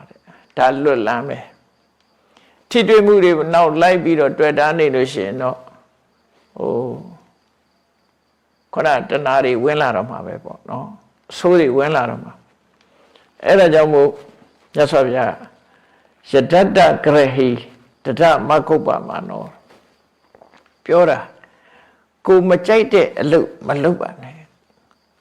တဲ့ဒါလွတ်လမ်းပဲထိတွေ့မှုတွေနောက်လိုက်ပြီးတော့တွေ့တာနေလို့ရှိရင်တော့ဟိုခဏတဏှာတွေဝင်လာတော့မှာပဲပေါ့နော်အဆိုးတွေဝင်လာတော့မှာအဲ့ဒါကြောင့်မို့မြတ်စွာဘုရားယတ္တဂရဟိတထမကုပ္ပမနောပြောတာကိုမကြိုက်တဲ့အလုပ်မလုပ်ပါနဲ့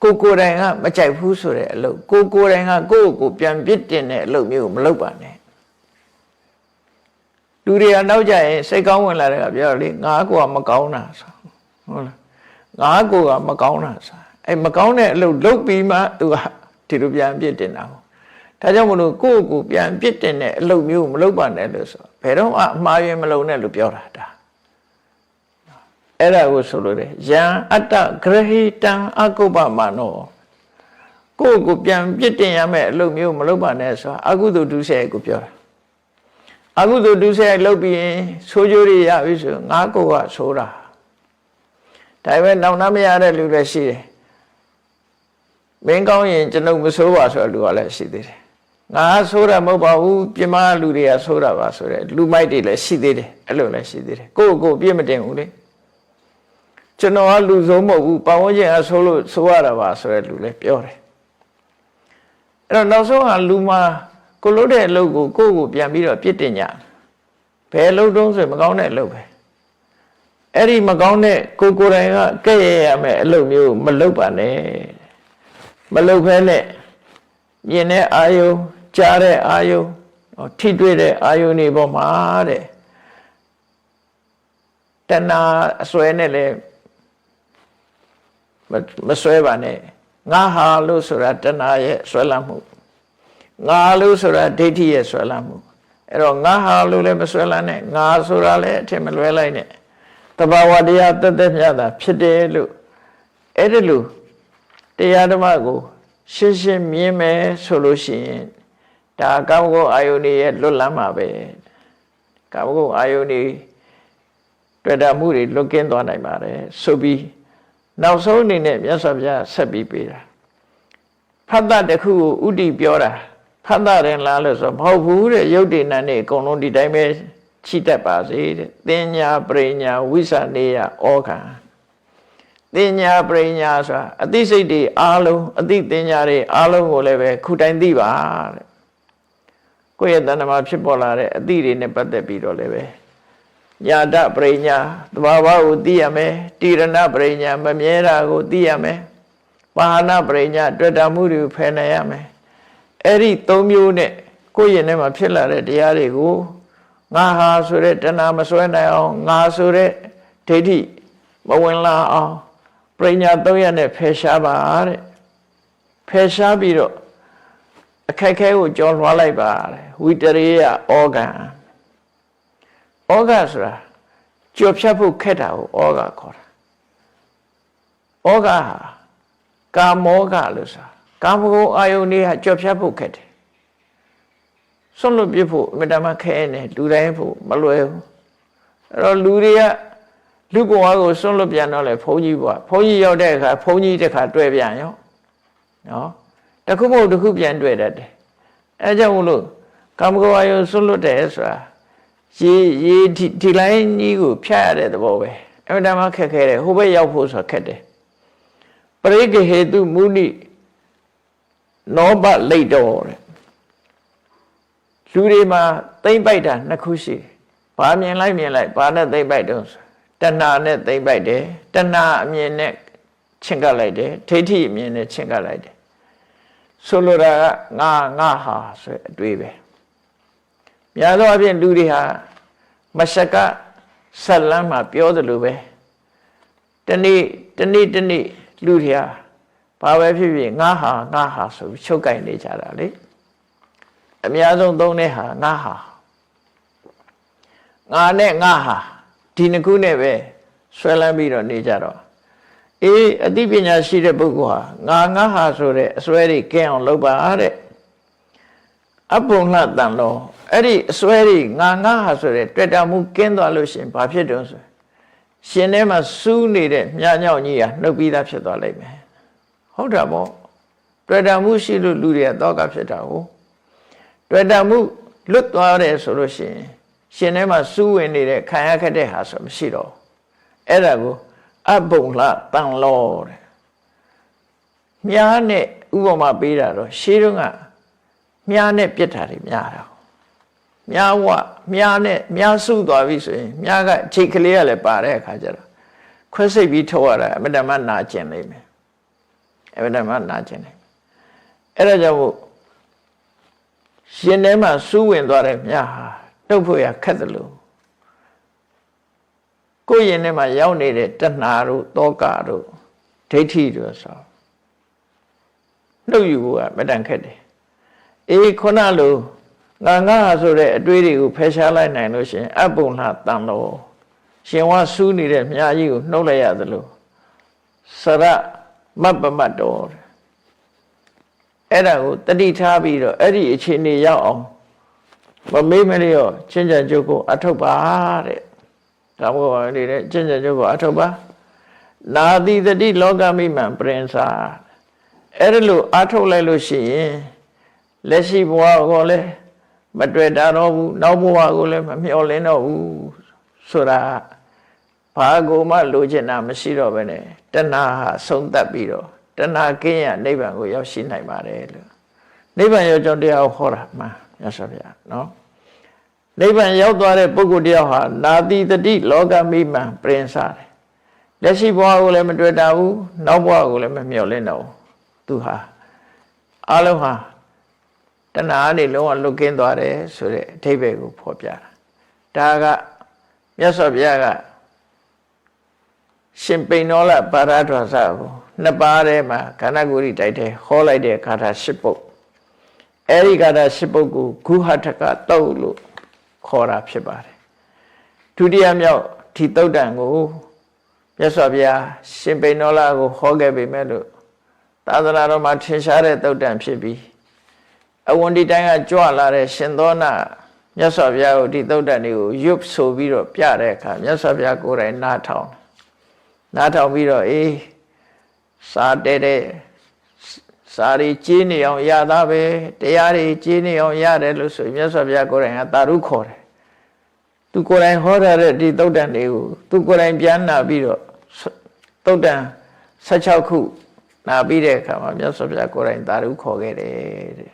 ကိုယ်တိုင်ကမကြိုက်ဘူးဆိုတဲ့အလုပ်ကိုယ်တိုင်ကကိုယ့်ကိုပြန်ပြစ်တင်တဲ့အလုပ်မျိုးမလုပ်ပါနဲ့လူတွေကနောက်ကြရင်စိတ်ကောင်းဝင်လာတဲ့ကပြောလေငါကိုကမကောင်းတာဆိုဟုတ်လားငါကိုကမကောင်းတာဆိုအဲ့မကောင်းတဲ့အလုပ်လုပ်ပြီးမှသူကဒီလိုပြန်ပြစ်တင်တာဒါကြောင့်မလို့ကိုယ့်ကိုပြန်ပြစ်တင်တဲ့အလုပ်မျိုးမလုပ်ပါနဲ့လို့ဆိုဘယ်တော့မှအမှားယွင်းမလုပ်နဲ့လို့ပြောတာဒါအဲ့ဒါကိုဆိုလို့လေယံအတ္တဂရဟိတံအကုပ္ပမနောကိုယ့်ကိုပြန်ပြစ်တင်ရမယ့်အလုပ်မျိုးမလုပ်ပါနဲ့ဆိုတာအကုသိုလ်ဒုစရိုက်ကိုပြောတာအကုသိုလ်ဒုစရိုက်လုပ်ပြီးရင်ဆိုးကျိုးတွေရပြီဆိုငါကိုယ်ကဆိုးတာဒါပေမဲ့နောက်နှမရတဲ့လူလည်းရှိတယ်မင်းကောင်းရင်ကျွန်ုပ်မဆိုးပါဆိုတဲ့လူကလည်းရှိသေးတယ်ငါဆိုးတာမဟုတ်ပါဘူးပြမလူတွေကဆိုးတာပါဆိုတဲ့လူမိုက်တွေလည်းရှိသေးတယ်အဲ့လိုလည်းရှိသေးတယ်ကိုယ့်ကိုပြစ်မတင်ဘူးလေကျွန်တော်ကလူဆုံးမဟုတ်ဘူးပတ်ဝန်းကျင်ကဆိုးလို့ဆိုးရတာပါဆိုတဲ့လူလည်းပြောတယ်အဲ့တော့နောက်ဆုံးကလူမှာကိုလုပ်တဲ့အလုပ်ကိုကိုယ့်ကိုပြန်ပြီးတော့ပြစ်တင်ကြဘယ်အလုပ်တုံးဆိုမကောင်းတဲ့အလုပ်ပဲအဲ့ဒီမကောင်းတဲ့ကိုယ်တိုင်ကကဲ့ရဲ့ရမယ်အလုပ်မျိုးမလုပ်ပါနဲ့မလုပ်ဖဲနဲ့မြင်တဲ့အာယုံကြားတဲ့အာယုံထိတွေ့တဲ့အာယုံတွေပေါ်မှာတဲ့တဏှာအစွဲနဲ့လည်းမစွဲပါနဲ့ငါဟာလို့ဆိုတာတဏှာရဲ့ဆွဲလမ်းမှုငါလို့ဆိုတာဒိဋ္ဌိရဲ့ဆွဲလမ်းမှုအဲ့တော့ငါဟာလို့လည်းမဆွဲလမ်းနဲ့ငါဆိုတာလည်းအထင်မလွဲလိုက်နဲ့တဘာဝတရားတသက်မြတ်တာဖြစ်တယ်လို့အဲ့ဒါလို့တရားဓမ္မကိုရှင်းရှင်းမြင်မယ်ဆိုလို့ရှိရင်ဒါကာမဂုဏ်အာယုန်ရဲ့လွတ်လမ်းမှာပဲကာမဂုဏ်အာယုန်တွေ့တာမှုတွေလွတ်ကင်းသွားနိုင်ပါတယ်ဆိုပြီးနောက်ဆုံးအနေနဲ့မြတ်စွာဘုရားဆက်ပြီးပေးတာဖတ်တာတစ်ခုကိုဥတည်ပြောတာဖတ်တာရင်လားလို့ဆိုမဟုတ်ဘူးတဲ့ယုတ်တိနံနေအကုန်လုံးဒီတိုင်းပဲချိတတ်ပါစေတဲ့တင်ညာပရိညာဝိသနေယဩခံတင်ညာပရိညာဆိုတာအသိစိတ်တွေအားလုံးအသိတင်ညာတွေအားလုံးကိုလည်းပဲခုတိုင်းသိပါတဲ့ကိုယ့်ရဲ့တဏ္ဍမှာဖြစ်ပေါ်လာတဲ့အသိတွေနဲ့ပတ်သက်ပြီးတော့လည်းပဲညာတပရိညာသဘာဝကိုသိရမယ်တိရဏပရိညာမမြဲတာကိုသိရမယ်ပါဟနာပရိညာတွေ့တာမှုတွေကိုဖယ်နိုင်ရမယ် အဲ့ဒီ၃မျိုးနဲ့ကိုယ့်ရင်ထဲမှာဖြစ်လာတဲ့တရားတွေကိုငါဟာဆိုတဲ့တဏှာမစွဲနိုင်အောင်ငါဆိုတဲ့ဒိဋ္ဌိမဝင်လာအောင်ပညာ၃ရပ်နဲ့ဖယ်ရှားပါတဲ့ဖယ်ရှားပြီးတော့အခက်ခဲကိုကြော်လွှားလိုက်ပါတဲ့ဝိတရိယဩဃံဩဃဆိုတာကြော်ဖြတ်ဖို့ခက်တာကိုဩဃခေါ်တာဩဃဟာကာမောဃလို့ဆိုတာကာမဂုဏ်အာယုန်တွေဟာကြော်ဖြတ်ဖို့ခက်တယ်ဆွန့်လွတ်ပြဖို့အမြဲတမ်းခဲနေလူတိုင်းဖို့မလွယ်ဘူးအဲ့တော့လူတွေကလူဘဝကိုဆွန့်လွတ်ပြန်တော့လေဘုန်းကြီးဘဝဘုန်းကြီးရောက်တဲ့အခါဘုန်းကြီးတစ်ခါတွေ့ပြန်ရောနော်တခုမဟုတ်တခုပြန်တွေ့တတ်တယ်အဲကြောင့်မလို့ကာမဂုဏ်အာယုန်ဆွန့်လွတ်တယ်ဆိုတာရေဒီလိုင်းကြီးကိုဖြတ်ရတဲ့သဘောပဲအမြဲတမ်းခက်ခဲတယ်ဟိုဘက်ရောက်ဖို့ဆိုတာခက်တယ်ပရိက္ခဟေတုမုနိနောဘလိတ်တော်တဲ့လူတွေမှာသိမ့်ပိုက်တာနှစ်ခုရှိတယ်။ဘာမြင်လိုက်ဘာနဲ့သိမ့်ပိုက်တော့တဏှာနဲ့သိမ့်ပိုက်တယ်တဏှာအမြင်နဲ့ချင့်ကပ်လိုက်တယ်ဒိဋ္ဌိအမြင်နဲ့ချင့်ကပ်လိုက်တယ်ဆိုလိုတာကငါဟာဆိုတဲ့အတွေးပဲများသောအားဖြင့်လူတွေဟာမရှက်ကဆက်လန်းမှာပြောသလိုပဲတနေ့လူတွေဟာဘာပဲဖြစ်ဖြစ်ငါဟာဆိုပြီးချုပ်ကင်နေကြတာလေအများဆုံးသုံးတဲ့ဟာငါဟာငါနဲ့ငါဟာဒီနှစ်ခုနဲ့ပဲဆွဲလန်းပြီးတော့နေကြတော့အသိပညာရှိတဲ့ပုဂ္ဂိုလ်ဟာငါဟာဆိုတဲ့အစွဲတွေကင်းအောင်လုပ်ပါတဲ့အပုံလှတန်လို့အဲ့ဒီအစွဲတွေငါဟာဆိုတဲ့တွေ့တာမှုကင်းသွားလို့ရှင်ဘာဖြစ်တုံးဆိုရှင်ထဲမှာစူးနေတဲ့မြညောင်ကြီးဟာနှုတ်ပြီးသားဖြစ်သွားလိမ့်မယ်ဟုတ်တာပေါ့တွေ့တာမှုရှိလို့လူတွေကတောကဖြစ်တာဟုတ်တွေ့တာမှုလွတ်သွားတယ်ဆိုလို့ရှိရင်ရှင်ထဲမှာစူးဝင်နေတဲ့ခံရခက်တဲ့ဟာဆိုမရှိတော့အဲ့ဒါကိုအပုံလှတန်လို့တဲ့မြားနဲ့ဥပမာပေးတာတော့ရှေးတုန်းကမြားနဲ့ပြစ်တာတွေများတာမြားနဲ့မြားစုသွားပြီဆိုရင်မြားကချိတ်ကလေးကလည်းပါတဲ့အခါကျတော့ခွဲစိတ်ပြီးထုတ်ရတာအမတမနာကျင်နေမယ်အမတမနာကျင်နေအဲ့ဒါကြောင့်မို့ရှင်ထဲမှာစူးဝင်သွားတဲ့မြားဟာနှုတ်ဖို့ရခက်တယ်လို့ကိုယ်ရင်ထဲမှာရောက်နေတဲ့တဏှာတို့တောကတို့ဒိဋ္ဌိတို့ဆိုနှုတ်ယူဖို့ကမတန်ခက်တယ်ခုနလိုငါဆိုတဲ့အတွေးတွေကိုဖယ်ရှားလိုက်နိုင်လို့ရှင်အပုံလှတန်တော်ရှင်ဝါစူးနေတဲ့မြားကြီးကိုနှုတ်လိုက်ရသလိုစရမပမတ်တော်အဲ့ဒါကိုတတိထားပြီးတော့အဲ့ဒီအခြေအနေရောက်အောင်မမေးမလျော့ချင်းချင်ကြုတ်ကိုအထုတ်ပါတဲ့ဒါမှမဟုတ်နေတဲ့ချင်းချင်ကြုတ်ကိုအထုတ်ပါနာတိတတိလောကမိမှန်ပရင်စာအဲ့ဒါလို့အထုတ်လိုက်လို့ရှိရင်လက်ရှိဘဝကိုလည်းမတွေ့တာတော့ဘူးနောက်ဘဝကိုလည်းမမျှော်လင့်တော့ဘူးဆိုတာဘာကိုမှလိုချင်တာမရှိတော့ဘဲနဲ့တဏှာဟာဆုံးသက်ပြီးတော့တဏှာကင်းရနိဗ္ဗာန်ကိုရောက်ရှိနိုင်ပါတယ်လို့နိဗ္ဗာန်ရောက်ကြောင်းတရားဟောတာမှန်မြတ်စွာဘုရားနော်နိဗ္ဗာန်ရောက်သွားတဲ့ပုဂ္ဂိုလ်တယောက်ဟာနာတိတတိလောကမိမှန်ပရင်စားတယ်လက်ရှိဘဝကိုလည်းမတွေ့တာဘူးနောက်ဘဝကိုလည်းမမျှော်လင့်တော့ဘူးသူဟာအလုံးဟာတဏှာနဲ့လုံးဝလွတ်ကင်းသွားတယ်ဆိုတဲ့အဓိပ္ပာယ်ကိုဖော်ပြတာဒါကမြတ်စွာဘုရားကရှင်ပိဏောလပါရဒ္ဓဆာကိုနှစ်ပါးထဲမှာခန္ဓာကိုယ်တိုက်တဲ့ဟောလိုက်တဲ့ဂါထာ၈ပုဒ်အဲဒီဂါထာ၈ပုဒ်ကိုဂုဟထကတုတ်လို့ခေါ်တာဖြစ်ပါတယ်ဒုတိယမြောက်ဒီတုတ်တန်ကိုမြတ်စွာဘုရားရှင်ပိဏောလကိုဟောခဲ့ပေမဲ့လို့သာသနာတော်မှာထင်ရှားတဲ့တုတ်တန်ဖြစ်ပြီးအဝန်ဒီတိုင်းကကြွလာတဲ့ရှင်သောနာမြတ်စွာဘုရားကိုဒီသုတ်တန်တွေကိုရွတ်ဆိုပြီးတော့ပြတဲ့အခါမြတ်စွာဘုရားကိုယ်တိုင်နားထောင်ပြီးတော့စာတဲ့စာရီကြီးနေအောင်ရတာပဲတရားတွေကြီးနေအောင်ရတယ်လို့ဆိုမြတ်စွာဘုရားကိုယ်တိုင်ကတာရုခေါ်တယ်သူကိုယ်တိုင်ဟောထားတဲ့ဒီသုတ်တန်တွေကိုသူကိုယ်တိုင်ပြန်နာပြီးတော့သုတ်တန်16ခုနာပြီးတဲ့အခါမှာမြတ်စွာဘုရားကိုယ်တိုင်တာရုခေါ်ခဲ့တယ်တဲ့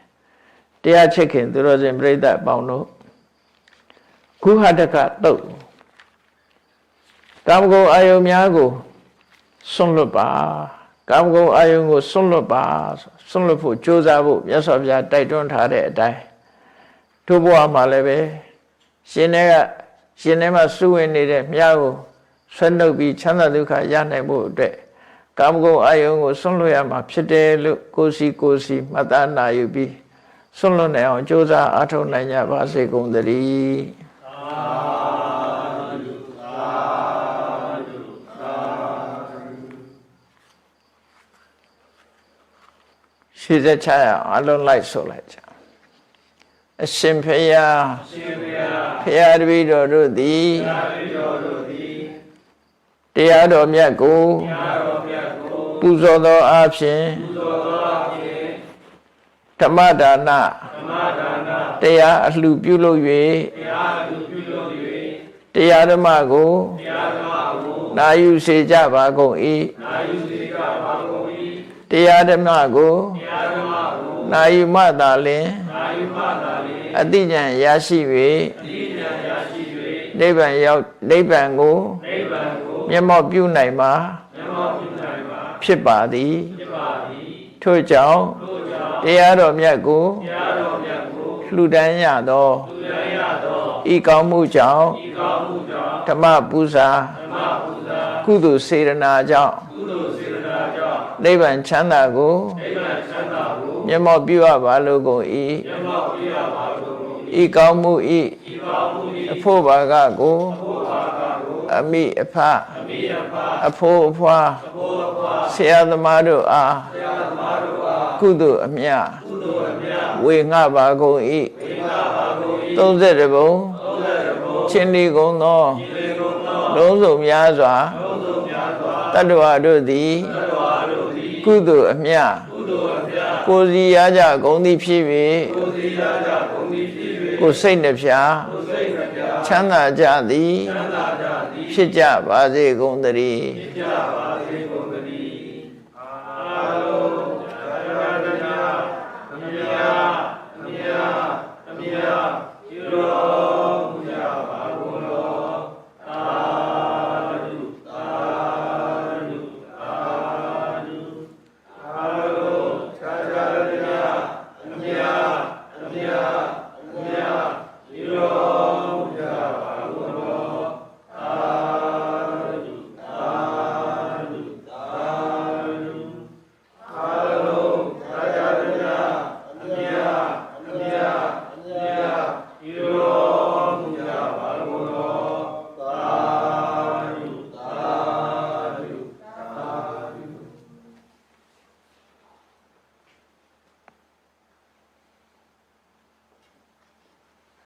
တရားချစ်ခင်သူတော်စင်ပြိဿအပေါင်းတို့ကုဟတကတုတ်ကာမဂုဏ်အာယုန်များကိုစွန့်လွတ်ပါ ကာမဂုဏ်အာယုံကိုစွန့်လွတ်ပါစွန့်လွတ်ဖို့ကြိုးစားဖို့မြတ်စွာဘုရားတိုက်တွန်းထားတဲ့အတိုင်းတို့ဘဝမှာလည်းပဲရှင်ထဲမှာစုဝင်နေတဲ့မြတ်ကိုဆွဲနှုတ်ပြီးချမ်းသာဒုက္ခရနိုင်ဖို့အတွက်ကာမဂုဏ်အာယုံကိုစွန့်လွတ်ရမှာဖြစ်တယ်လို့ကိုယ်စီမှတ်သားနာယူပြီးစွန့်လွတ်နိုင်အောင်ကြိုးစားအားထုတ်နိုင်ကြပါစေကုန်သတည်းရှိစေချရအောင်အလုံးလိုက်ဆိုလိုက်ကြအရှင်ဖေယဖေယတပည့်တော်တို့သည်တရားတော်မြတ်ကိုပူဇော်သောအားဖြင့်ဓမ္မဒါနတရားအလှပြုလုပ်၍တရားဓမ္မကိုနာယူစေကြပါကုန်၏တရားဓမ္မကိုနာယူမှသာလျှင်အတိဉာဏ်ရရှိ၍နိဗ္ဗာန်ကိုမျက်မှောက်ပြုနိုင်မှာဖြစ်ပါသည်ထို့ကြောင့်တရားတော်မြတ်ကိုလှူဒန်းရသောဤကောင်းမှုကြောင့်ဓမ္မပူဇာကုသိုလ်စေတနာကြောင့်နိဗ္ဗာန်ချမ်းသာကိုမျက်မှောက်ပြုရပါလိုကုန်၏ဤကောင်းမှုဤအဖို့ဘာကကိုအမိအဖအဖို့အဖွာဆရာသမားတို့အားကုသိုလ်အမြတ်ဝေငှပါကုန်၏30ဘုံချင်းဒီကုန်သောလုံးစုံများစွာတတ္တဝါတို့သည်ကုသိုလ်အမြတ်ကိုယ်စီရကြကုန်သည်ဖြစ်၍ကိုယ်စိတ်နှဖျားချမ်းသာကြသည်ဖြစ်ကြပါစေကုန်သတည်းအာ